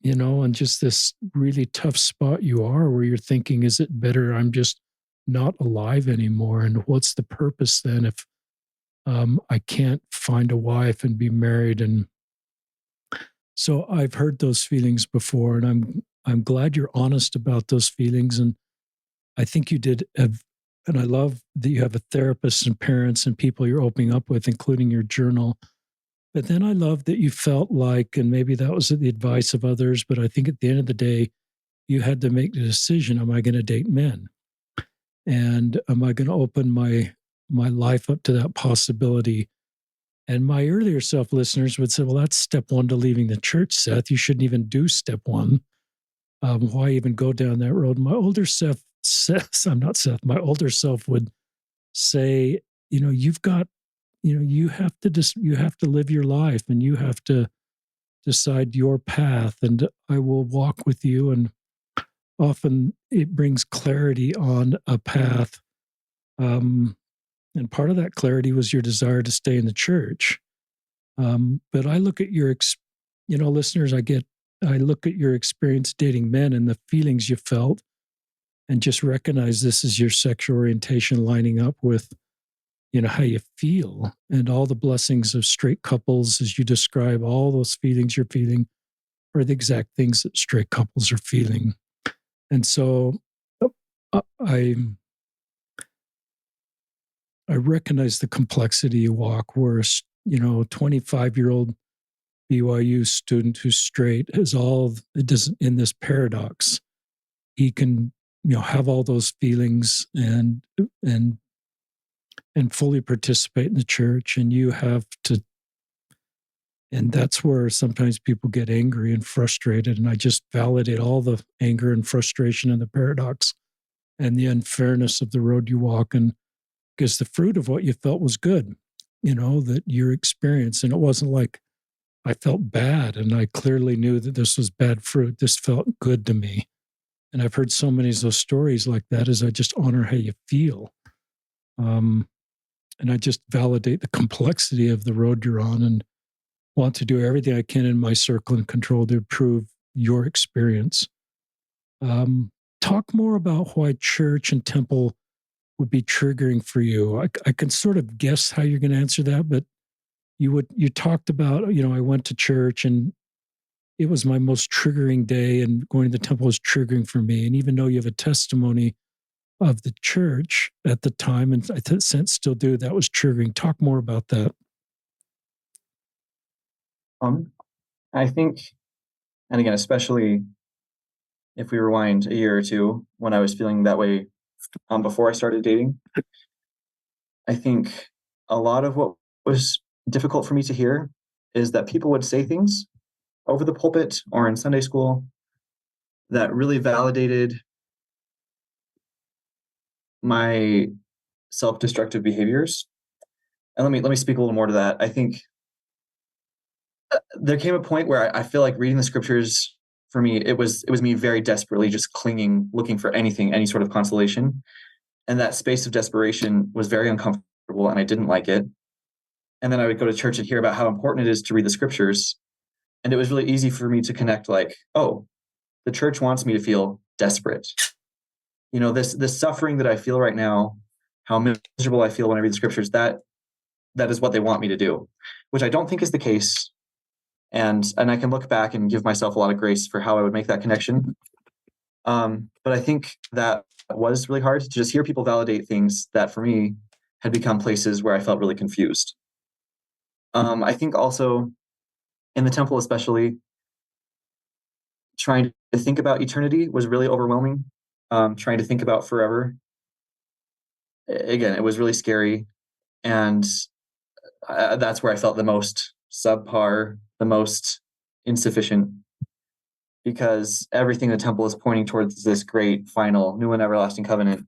and just this really tough spot you are where you're thinking, is it better I'm just not alive anymore? And what's the purpose then if I can't find a wife and be married? And so I've heard those feelings before, and I'm glad you're honest about those feelings. And I think you did and I love that you have a therapist and parents and people you're opening up with, including your journal. But then I love that you felt like, and maybe that was the advice of others, but I think at the end of the day, you had to make the decision, am I going to date men? And am I going to open my life up to that possibility? And my earlier self listeners would say, well, that's step one to leaving the church, Seth. You shouldn't even do step one. Why even go down that road? My older self says, I'm not Seth, my older self would say, you've got, you have to just, you have to live your life and you have to decide your path, and I will walk with you. And often it brings clarity on a path. And part of that clarity was your desire to stay in the church. But I look at your, listeners, I look at your experience dating men and the feelings you felt, and just recognize this is your sexual orientation lining up with, how you feel, and all the blessings of straight couples as you describe all those feelings you're feeling are the exact things that straight couples are feeling. And so I recognize the complexity you walk where, 25-year-old BYU student who's straight has all, it doesn't, in this paradox, he can, have all those feelings and fully participate in the church, and you have to, and that's where sometimes people get angry and frustrated. And I just validate all the anger and frustration and the paradox and the unfairness of the road you walk. And because the fruit of what you felt was good, that your experience, and it wasn't like I felt bad and I clearly knew that this was bad fruit. This felt good to me. And I've heard so many of those stories like that, as I just honor how you feel. And I just validate the complexity of the road you're on and want to do everything I can in my circle and control to improve your experience. Talk more about why church and temple would be triggering for you. I can sort of guess how you're going to answer that, but you talked about, I went to church and it was my most triggering day, and going to the temple was triggering for me. And even though you have a testimony of the church at the time, and I sense still do, that was triggering. Talk more about that. I think, and again, especially if we rewind a year or two when I was feeling that way before I started dating, I think a lot of what was difficult for me to hear is that people would say things over the pulpit or in Sunday school that really validated my self-destructive behaviors. And let me speak a little more to that. I think there came a point where I feel like reading the scriptures, for me, it was me very desperately just clinging, looking for anything, any sort of consolation. And that space of desperation was very uncomfortable, and I didn't like it. And then I would go to church and hear about how important it is to read the scriptures. And it was really easy for me to connect, like, oh, the church wants me to feel desperate. This suffering that I feel right now, how miserable I feel when I read the scriptures, that is what they want me to do, which I don't think is the case. And I can look back and give myself a lot of grace for how I would make that connection. But I think that was really hard to just hear people validate things that for me had become places where I felt really confused. I think also in the temple, especially, trying to think about eternity was really overwhelming. Trying to think about forever. Again, it was really scary. And that's where I felt the most subpar, the most insufficient, because everything in the temple is pointing towards this great final new and everlasting covenant.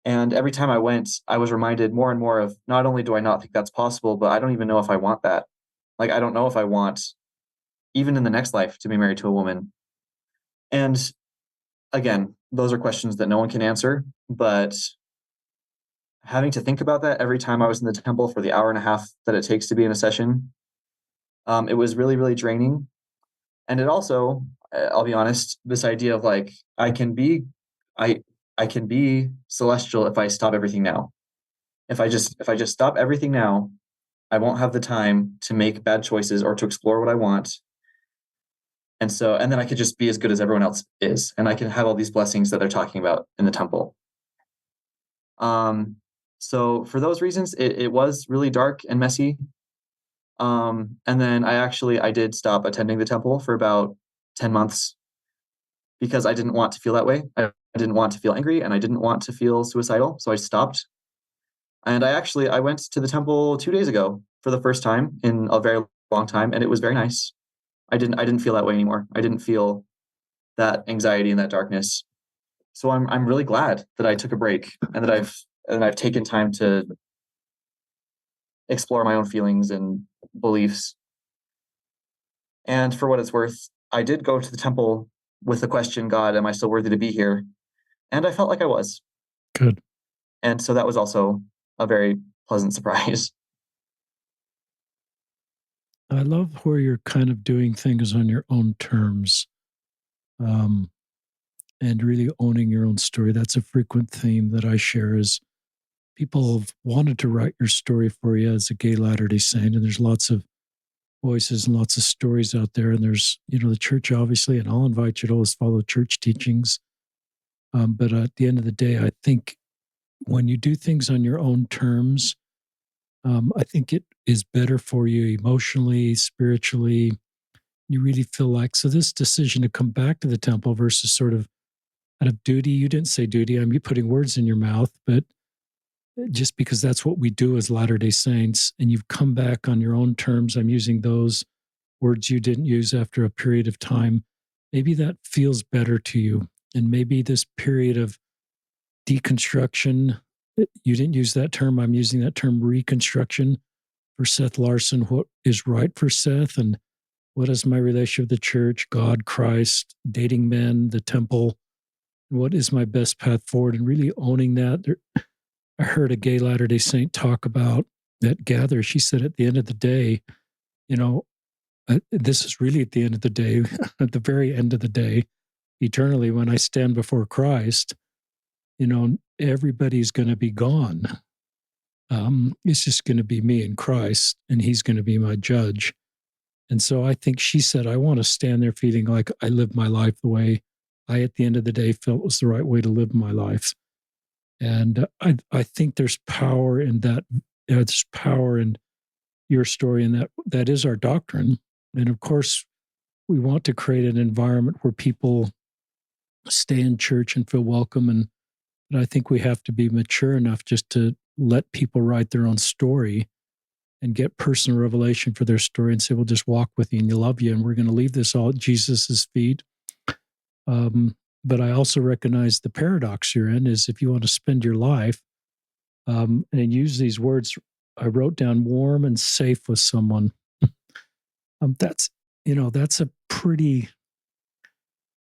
And every time I went, I was reminded more and more of not only do I not think that's possible, but I don't even know if I want that. Like, I don't know if I want, even in the next life, to be married to a woman. And again, those are questions that no one can answer. But having to think about that every time I was in the temple for the hour and a half that it takes to be in a session, it was really, really draining. And it also, I'll be honest, this idea of like, I, I can be celestial if I stop everything now. If I just stop everything now, I won't have the time to make bad choices or to explore what I want. And then I could just be as good as everyone else is, and I can have all these blessings that they're talking about in the temple. Um, so for those reasons, it was really dark and messy. And then I did stop attending the temple for about 10 months because I didn't want to feel that way. I didn't want to feel angry and I didn't want to feel suicidal. So I stopped. And I went to the temple 2 days ago for the first time in a very long time, and it was very nice. I didn't feel that way anymore. I didn't feel that anxiety and that darkness. So I'm really glad that I took a break and that I've taken time to explore my own feelings and beliefs. And for what it's worth, I did go to the temple with the question, God, am I still worthy to be here? And I felt like I was. Good. And so that was also a very pleasant surprise. I love where you're kind of doing things on your own terms, um, and really owning your own story. That's a frequent theme that I share is people have wanted to write your story for you as a gay Latter-day Saint, and there's lots of voices and lots of stories out there. And there's, the church, obviously, and I'll invite you to always follow church teachings. But at the end of the day, I think when you do things on your own terms, I think it is better for you emotionally, spiritually. You really feel like, so this decision to come back to the temple versus sort of out of duty, you didn't say duty, I'm putting words in your mouth, but just because that's what we do as Latter-day Saints, and you've come back on your own terms, I'm using those words you didn't use after a period of time, maybe that feels better to you. And maybe this period of deconstruction, you didn't use that term, I'm using that term reconstruction for Seth Larson, what is right for Seth, and what is my relationship with the church, God, Christ, dating men, the temple, and what is my best path forward, and really owning that. I heard a gay Latter-day Saint talk about that gather. She said at the end of the day, you know, this is really at the end of the day, at the very end of the day, eternally, when I stand before Christ, everybody's going to be gone. It's just going to be me and Christ, and he's going to be my judge. And so I think she said, I want to stand there feeling like I lived my life the way I, at the end of the day, felt was the right way to live my life. And I think there's power in that. There's power in your story, and that is our doctrine. And of course, we want to create an environment where people stay in church and feel welcome. And I think we have to be mature enough just to let people write their own story and get personal revelation for their story and say, we'll just walk with you and you love you. And we're going to leave this all at Jesus's feet. But I also recognize the paradox you're in is if you want to spend your life and use these words, I wrote down warm and safe with someone. That's a pretty,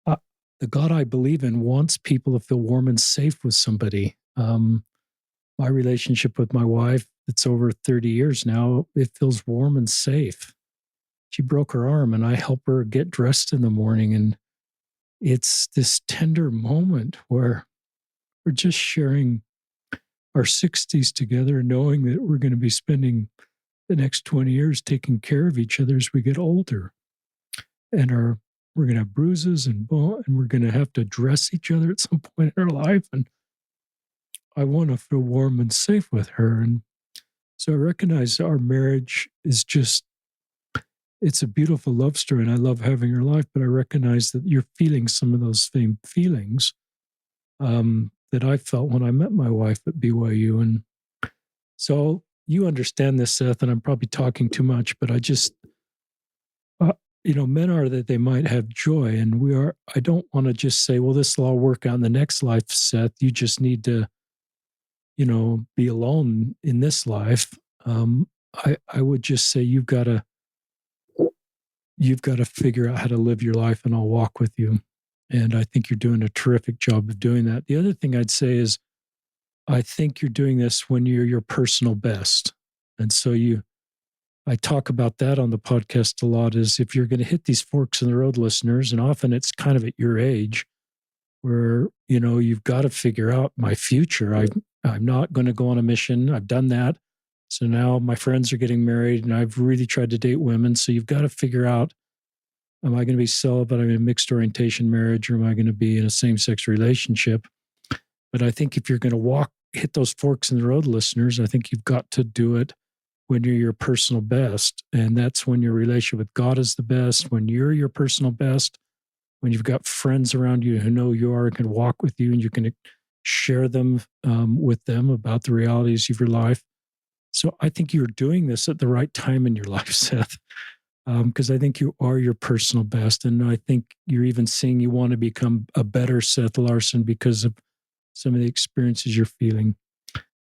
the God I believe in wants people to feel warm and safe with somebody. My relationship with my wife, it's over 30 years now, it feels warm and safe. She broke her arm and I help her get dressed in the morning. And it's this tender moment where we're just sharing our 60s together, knowing that we're going to be spending the next 20 years taking care of each other as we get older. And our we're going to have bruises and we're going to have to address each other at some point in our life. And I want to feel warm and safe with her. And so I recognize our marriage is just, it's a beautiful love story. And I love having her life, but I recognize that you're feeling some of those same feelings that I felt when I met my wife at BYU. And so you understand this, Seth, and I'm probably talking too much, but I just, uh, men are that they might have joy, and we are. I don't want to just say, well, this will all work out in the next life, Seth. You just need to, be alone in this life. I would just say you've got to figure out how to live your life, and I'll walk with you. And I think you're doing a terrific job of doing that. The other thing I'd say is, I think you're doing this when you're your personal best. And so I talk about that on the podcast a lot is if you're going to hit these forks in the road, listeners, and often it's kind of at your age where, you've got to figure out my future. I'm not going to go on a mission. I've done that. So now my friends are getting married and I've really tried to date women. So you've got to figure out, am I going to be celibate? I'm in a mixed orientation marriage, or am I going to be in a same sex relationship? But I think if you're going to hit those forks in the road, listeners, I think you've got to do it when you're your personal best. And that's when your relationship with God is the best, when you're your personal best, when you've got friends around you who know you are and can walk with you and you can share them with them about the realities of your life. So I think you're doing this at the right time in your life, Seth, because I think you are your personal best. And I think you're even seeing you want to become a better Seth Larson because of some of the experiences you're feeling.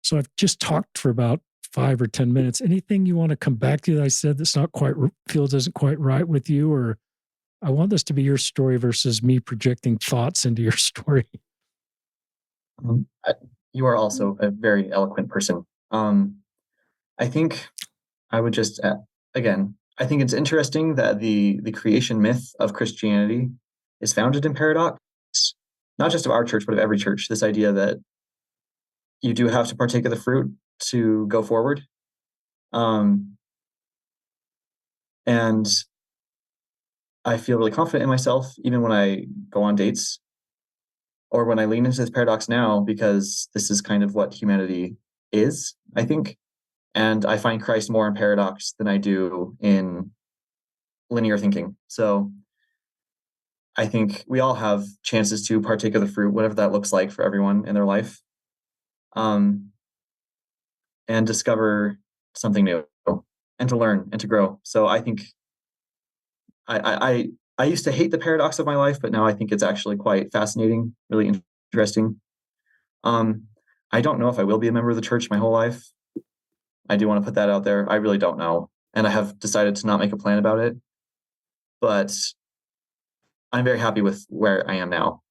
So I've just talked for about 5 or 10 minutes. Anything you want to come back to that I said that's not quite, doesn't quite right with you? Or I want this to be your story versus me projecting thoughts into your story. You are also a very eloquent person. I think I would just, again, I think it's interesting that the creation myth of Christianity is founded in paradox, not just of our church, but of every church. This idea that you do have to partake of the fruit to go forward. And I feel really confident in myself, even when I go on dates or when I lean into this paradox now, because this is kind of what humanity is, I think. And I find Christ more in paradox than I do in linear thinking. So I think we all have chances to partake of the fruit, whatever that looks like for everyone in their life, and discover something new and to learn and to grow. So I think I used to hate the paradox of my life, but now I think it's actually quite fascinating, really interesting. I don't know if I will be a member of the church my whole life. I do want to put that out there. I really don't know. And I have decided to not make a plan about it. But I'm very happy with where I am now.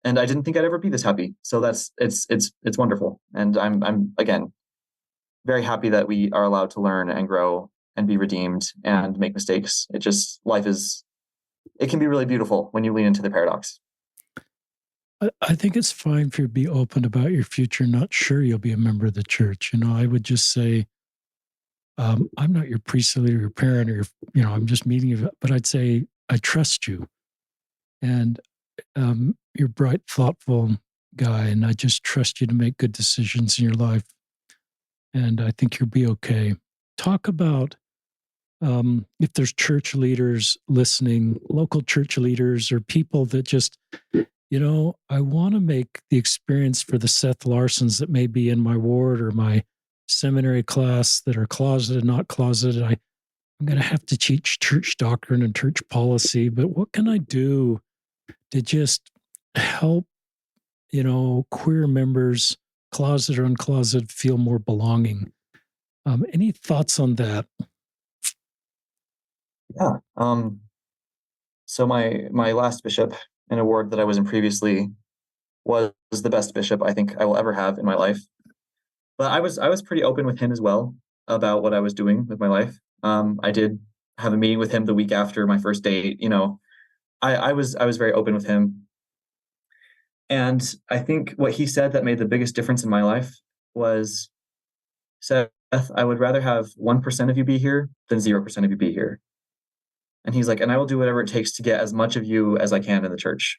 And I didn't think I'd ever be this happy. So it's wonderful. And I'm again very happy that we are allowed to learn and grow and be redeemed and make mistakes. It can be really beautiful when you lean into the paradox. I think it's fine for you to be open about your future. Not sure you'll be a member of the church. I would just say, I'm not your priest leader, your parent, or I'm just meeting you. But I'd say I trust you, and you're a bright, thoughtful guy, and I just trust you to make good decisions in your life. And I think you'll be okay. Talk about if there's church leaders listening, local church leaders, or people that just, I want to make the experience for the Seth Larsons that may be in my ward or my seminary class that are closeted, not closeted. I'm going to have to teach church doctrine and church policy, but what can I do to just help, queer members, closeted or uncloseted, feel more belonging? Any thoughts on that? Yeah. So my last bishop in a ward that I was in previously was the best bishop I think I will ever have in my life. But I was pretty open with him as well about what I was doing with my life. I did have a meeting with him the week after my first date. I was very open with him. And I think what he said that made the biggest difference in my life was, Seth, I would rather have 1% of you be here than 0% of you be here. And he's like, and I will do whatever it takes to get as much of you as I can in the church,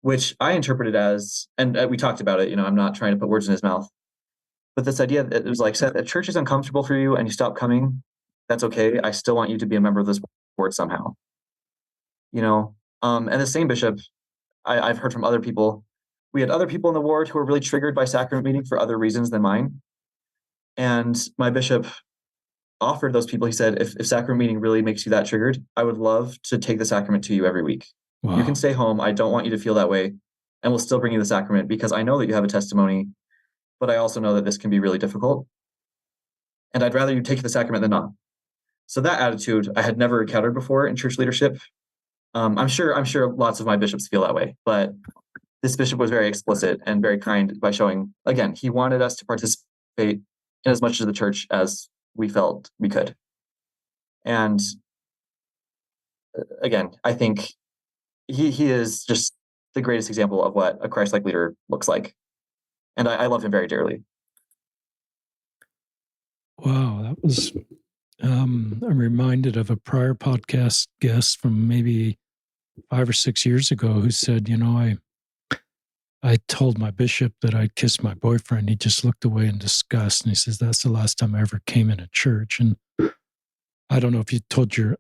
which I interpreted as, and we talked about it, I'm not trying to put words in his mouth, but this idea that it was like, Seth, if church is uncomfortable for you and you stop coming, that's okay. I still want you to be a member of this board somehow, and the same bishop, I've heard from other people. We had other people in the ward who were really triggered by sacrament meeting for other reasons than mine. And my bishop offered those people, he said, if sacrament meeting really makes you that triggered, I would love to take the sacrament to you every week. Wow. You can stay home. I don't want you to feel that way. And we'll still bring you the sacrament because I know that you have a testimony, but I also know that this can be really difficult. And I'd rather you take the sacrament than not. So that attitude I had never encountered before in church leadership. I'm sure lots of my bishops feel that way, but this bishop was very explicit and very kind by showing, again, he wanted us to participate in as much of the church as we felt we could. And again, I think he is just the greatest example of what a Christ-like leader looks like. And I love him very dearly. Wow, that was, I'm reminded of a prior podcast guest from maybe 5 or 6 years ago who said, I told my bishop that I'd kissed my boyfriend. He just looked away in disgust. And he says, that's the last time I ever came in a church. And I don't know if I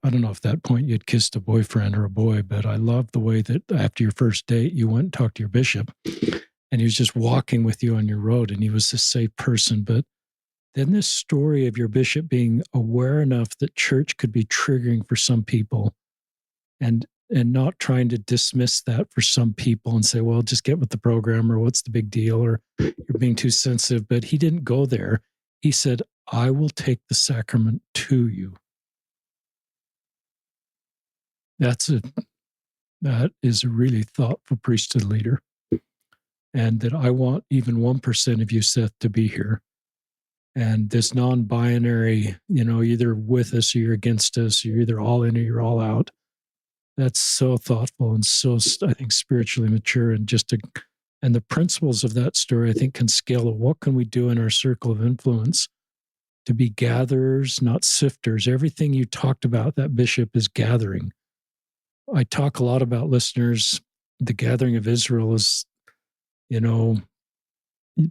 don't know if at that point you'd kissed a boyfriend or a boy, but I love the way that after your first date, you went and talked to your bishop and he was just walking with you on your road and he was a safe person. But then this story of your bishop being aware enough that church could be triggering for some people and not trying to dismiss that for some people and say, well, just get with the program or what's the big deal or you're being too sensitive. But he didn't go there. He said, I will take the sacrament to you. That is a really thoughtful priesthood leader. And that I want even 1% of you, Seth, to be here. And this non-binary, either with us or you're against us, you're either all in or you're all out. That's so thoughtful and so, I think, spiritually mature. And and the principles of that story, I think, can scale to what can we do in our circle of influence to be gatherers, not sifters. Everything you talked about, that bishop is gathering. I talk a lot about, listeners, the gathering of Israel is,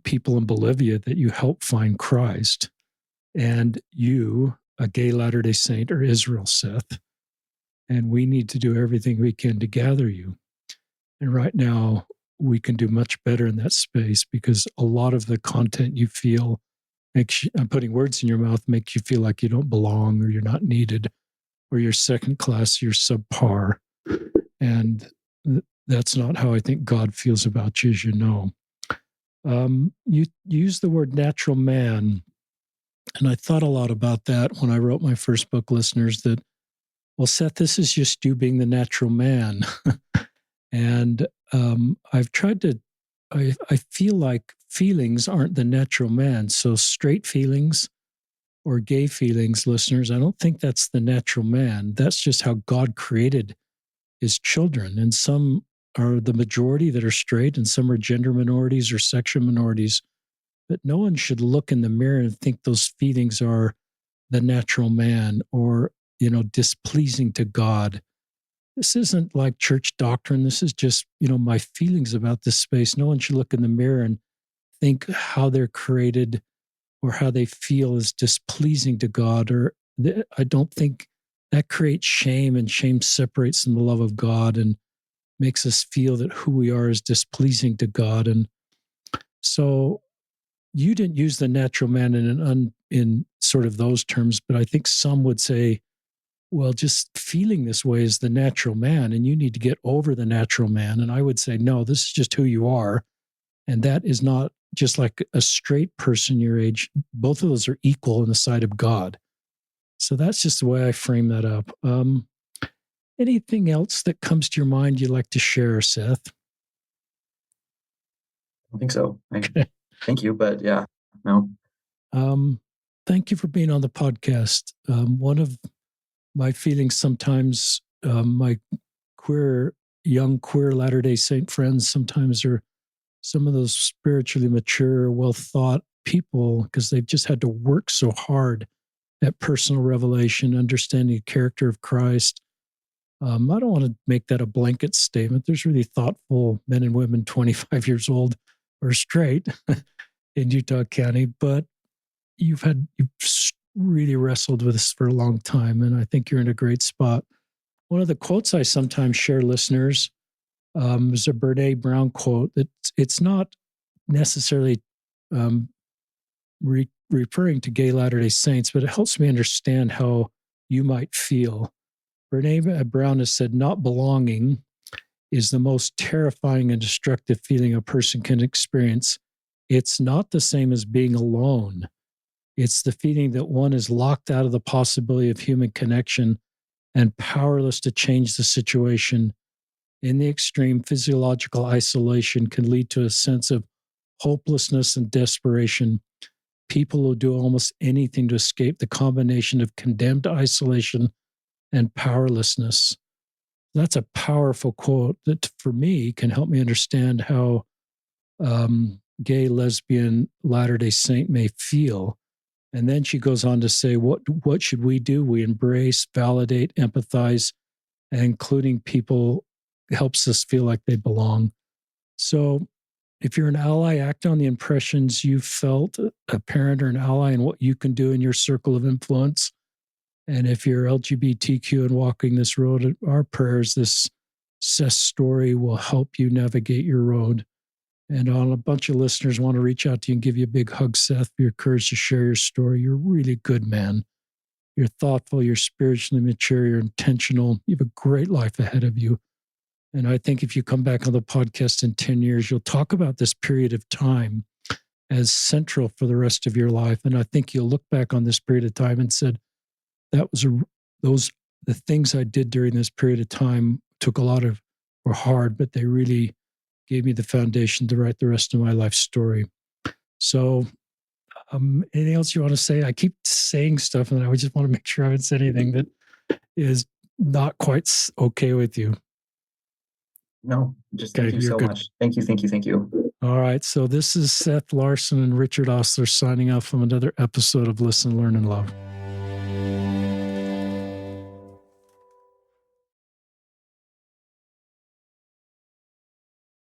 people in Bolivia that you help find Christ. And you, a gay Latter-day Saint, are Israel, Seth. And we need to do everything we can to gather you. And right now, we can do much better in that space because a lot of the content you feel makes you, I'm putting words in your mouth, makes you feel like you don't belong or you're not needed or you're second class, you're subpar. And that's not how I think God feels about you, as you know. You use the word natural man. And I thought a lot about that when I wrote my first book, listeners, that, well, Seth, this is just you being the natural man. And I've tried to, I feel like feelings aren't the natural man. So straight feelings or gay feelings, listeners, I don't think that's the natural man. That's just how God created his children. And some are the majority that are straight and some are gender minorities or sexual minorities. But no one should look in the mirror and think those feelings are the natural man or, displeasing to God. This isn't like church doctrine. This is just, my feelings about this space. No one should look in the mirror and think how they're created or how they feel is displeasing to God. Or I don't think that creates shame, and shame separates from the love of God and makes us feel that who we are is displeasing to God. And so you didn't use the natural man in sort of those terms, but I think some would say, well, just feeling this way is the natural man, and you need to get over the natural man. And I would say, no, this is just who you are. And that is not just like a straight person your age. Both of those are equal in the sight of God. So that's just the way I frame that up. Anything else that comes to your mind you'd like to share, Seth? I think so. Thank you, but yeah, no. Thank you for being on the podcast. One of my feelings sometimes, my young queer Latter-day Saint friends sometimes are some of those spiritually mature, well-thought people because they've just had to work so hard at personal revelation, understanding the character of Christ. I don't want to make that a blanket statement. There's really thoughtful men and women 25 years old or straight in Utah County, but you've really wrestled with this for a long time, and I think you're in a great spot. One of the quotes I sometimes share listeners is a Brene Brown quote that it's not necessarily referring to gay Latter-day Saints, but it helps me understand how you might feel. Brene Brown has said, not belonging is the most terrifying and destructive feeling a person can experience. It's not the same as being alone. It's the feeling that one is locked out of the possibility of human connection and powerless to change the situation. In the extreme, physiological isolation can lead to a sense of hopelessness and desperation. People will do almost anything to escape the combination of condemned isolation and powerlessness. That's a powerful quote that, for me, can help me understand how gay, lesbian, Latter-day Saint may feel. And then she goes on to say, what should we do? We embrace, validate, empathize, and including people helps us feel like they belong. So if you're an ally, act on the impressions you felt, a parent or an ally, and what you can do in your circle of influence. And if you're LGBTQ and walking this road, our prayers, this Seth story will help you navigate your road. And a bunch of listeners want to reach out to you and give you a big hug, Seth, for your courage to share your story. You're a really good man. You're thoughtful, you're spiritually mature, you're intentional. You have a great life ahead of you. And I think if you come back on the podcast in 10 years, you'll talk about this period of time as central for the rest of your life. And I think you'll look back on this period of time and said, the things I did during this period of time were hard, but they really gave me the foundation to write the rest of my life story. So anything else you want to say? I keep saying stuff and I just want to make sure I haven't said anything that is not quite okay with you. No, just thank you so much. Thank you, thank you, thank you. All right. So this is Seth Larson and Richard Osler signing off from another episode of Listen, Learn, and Love.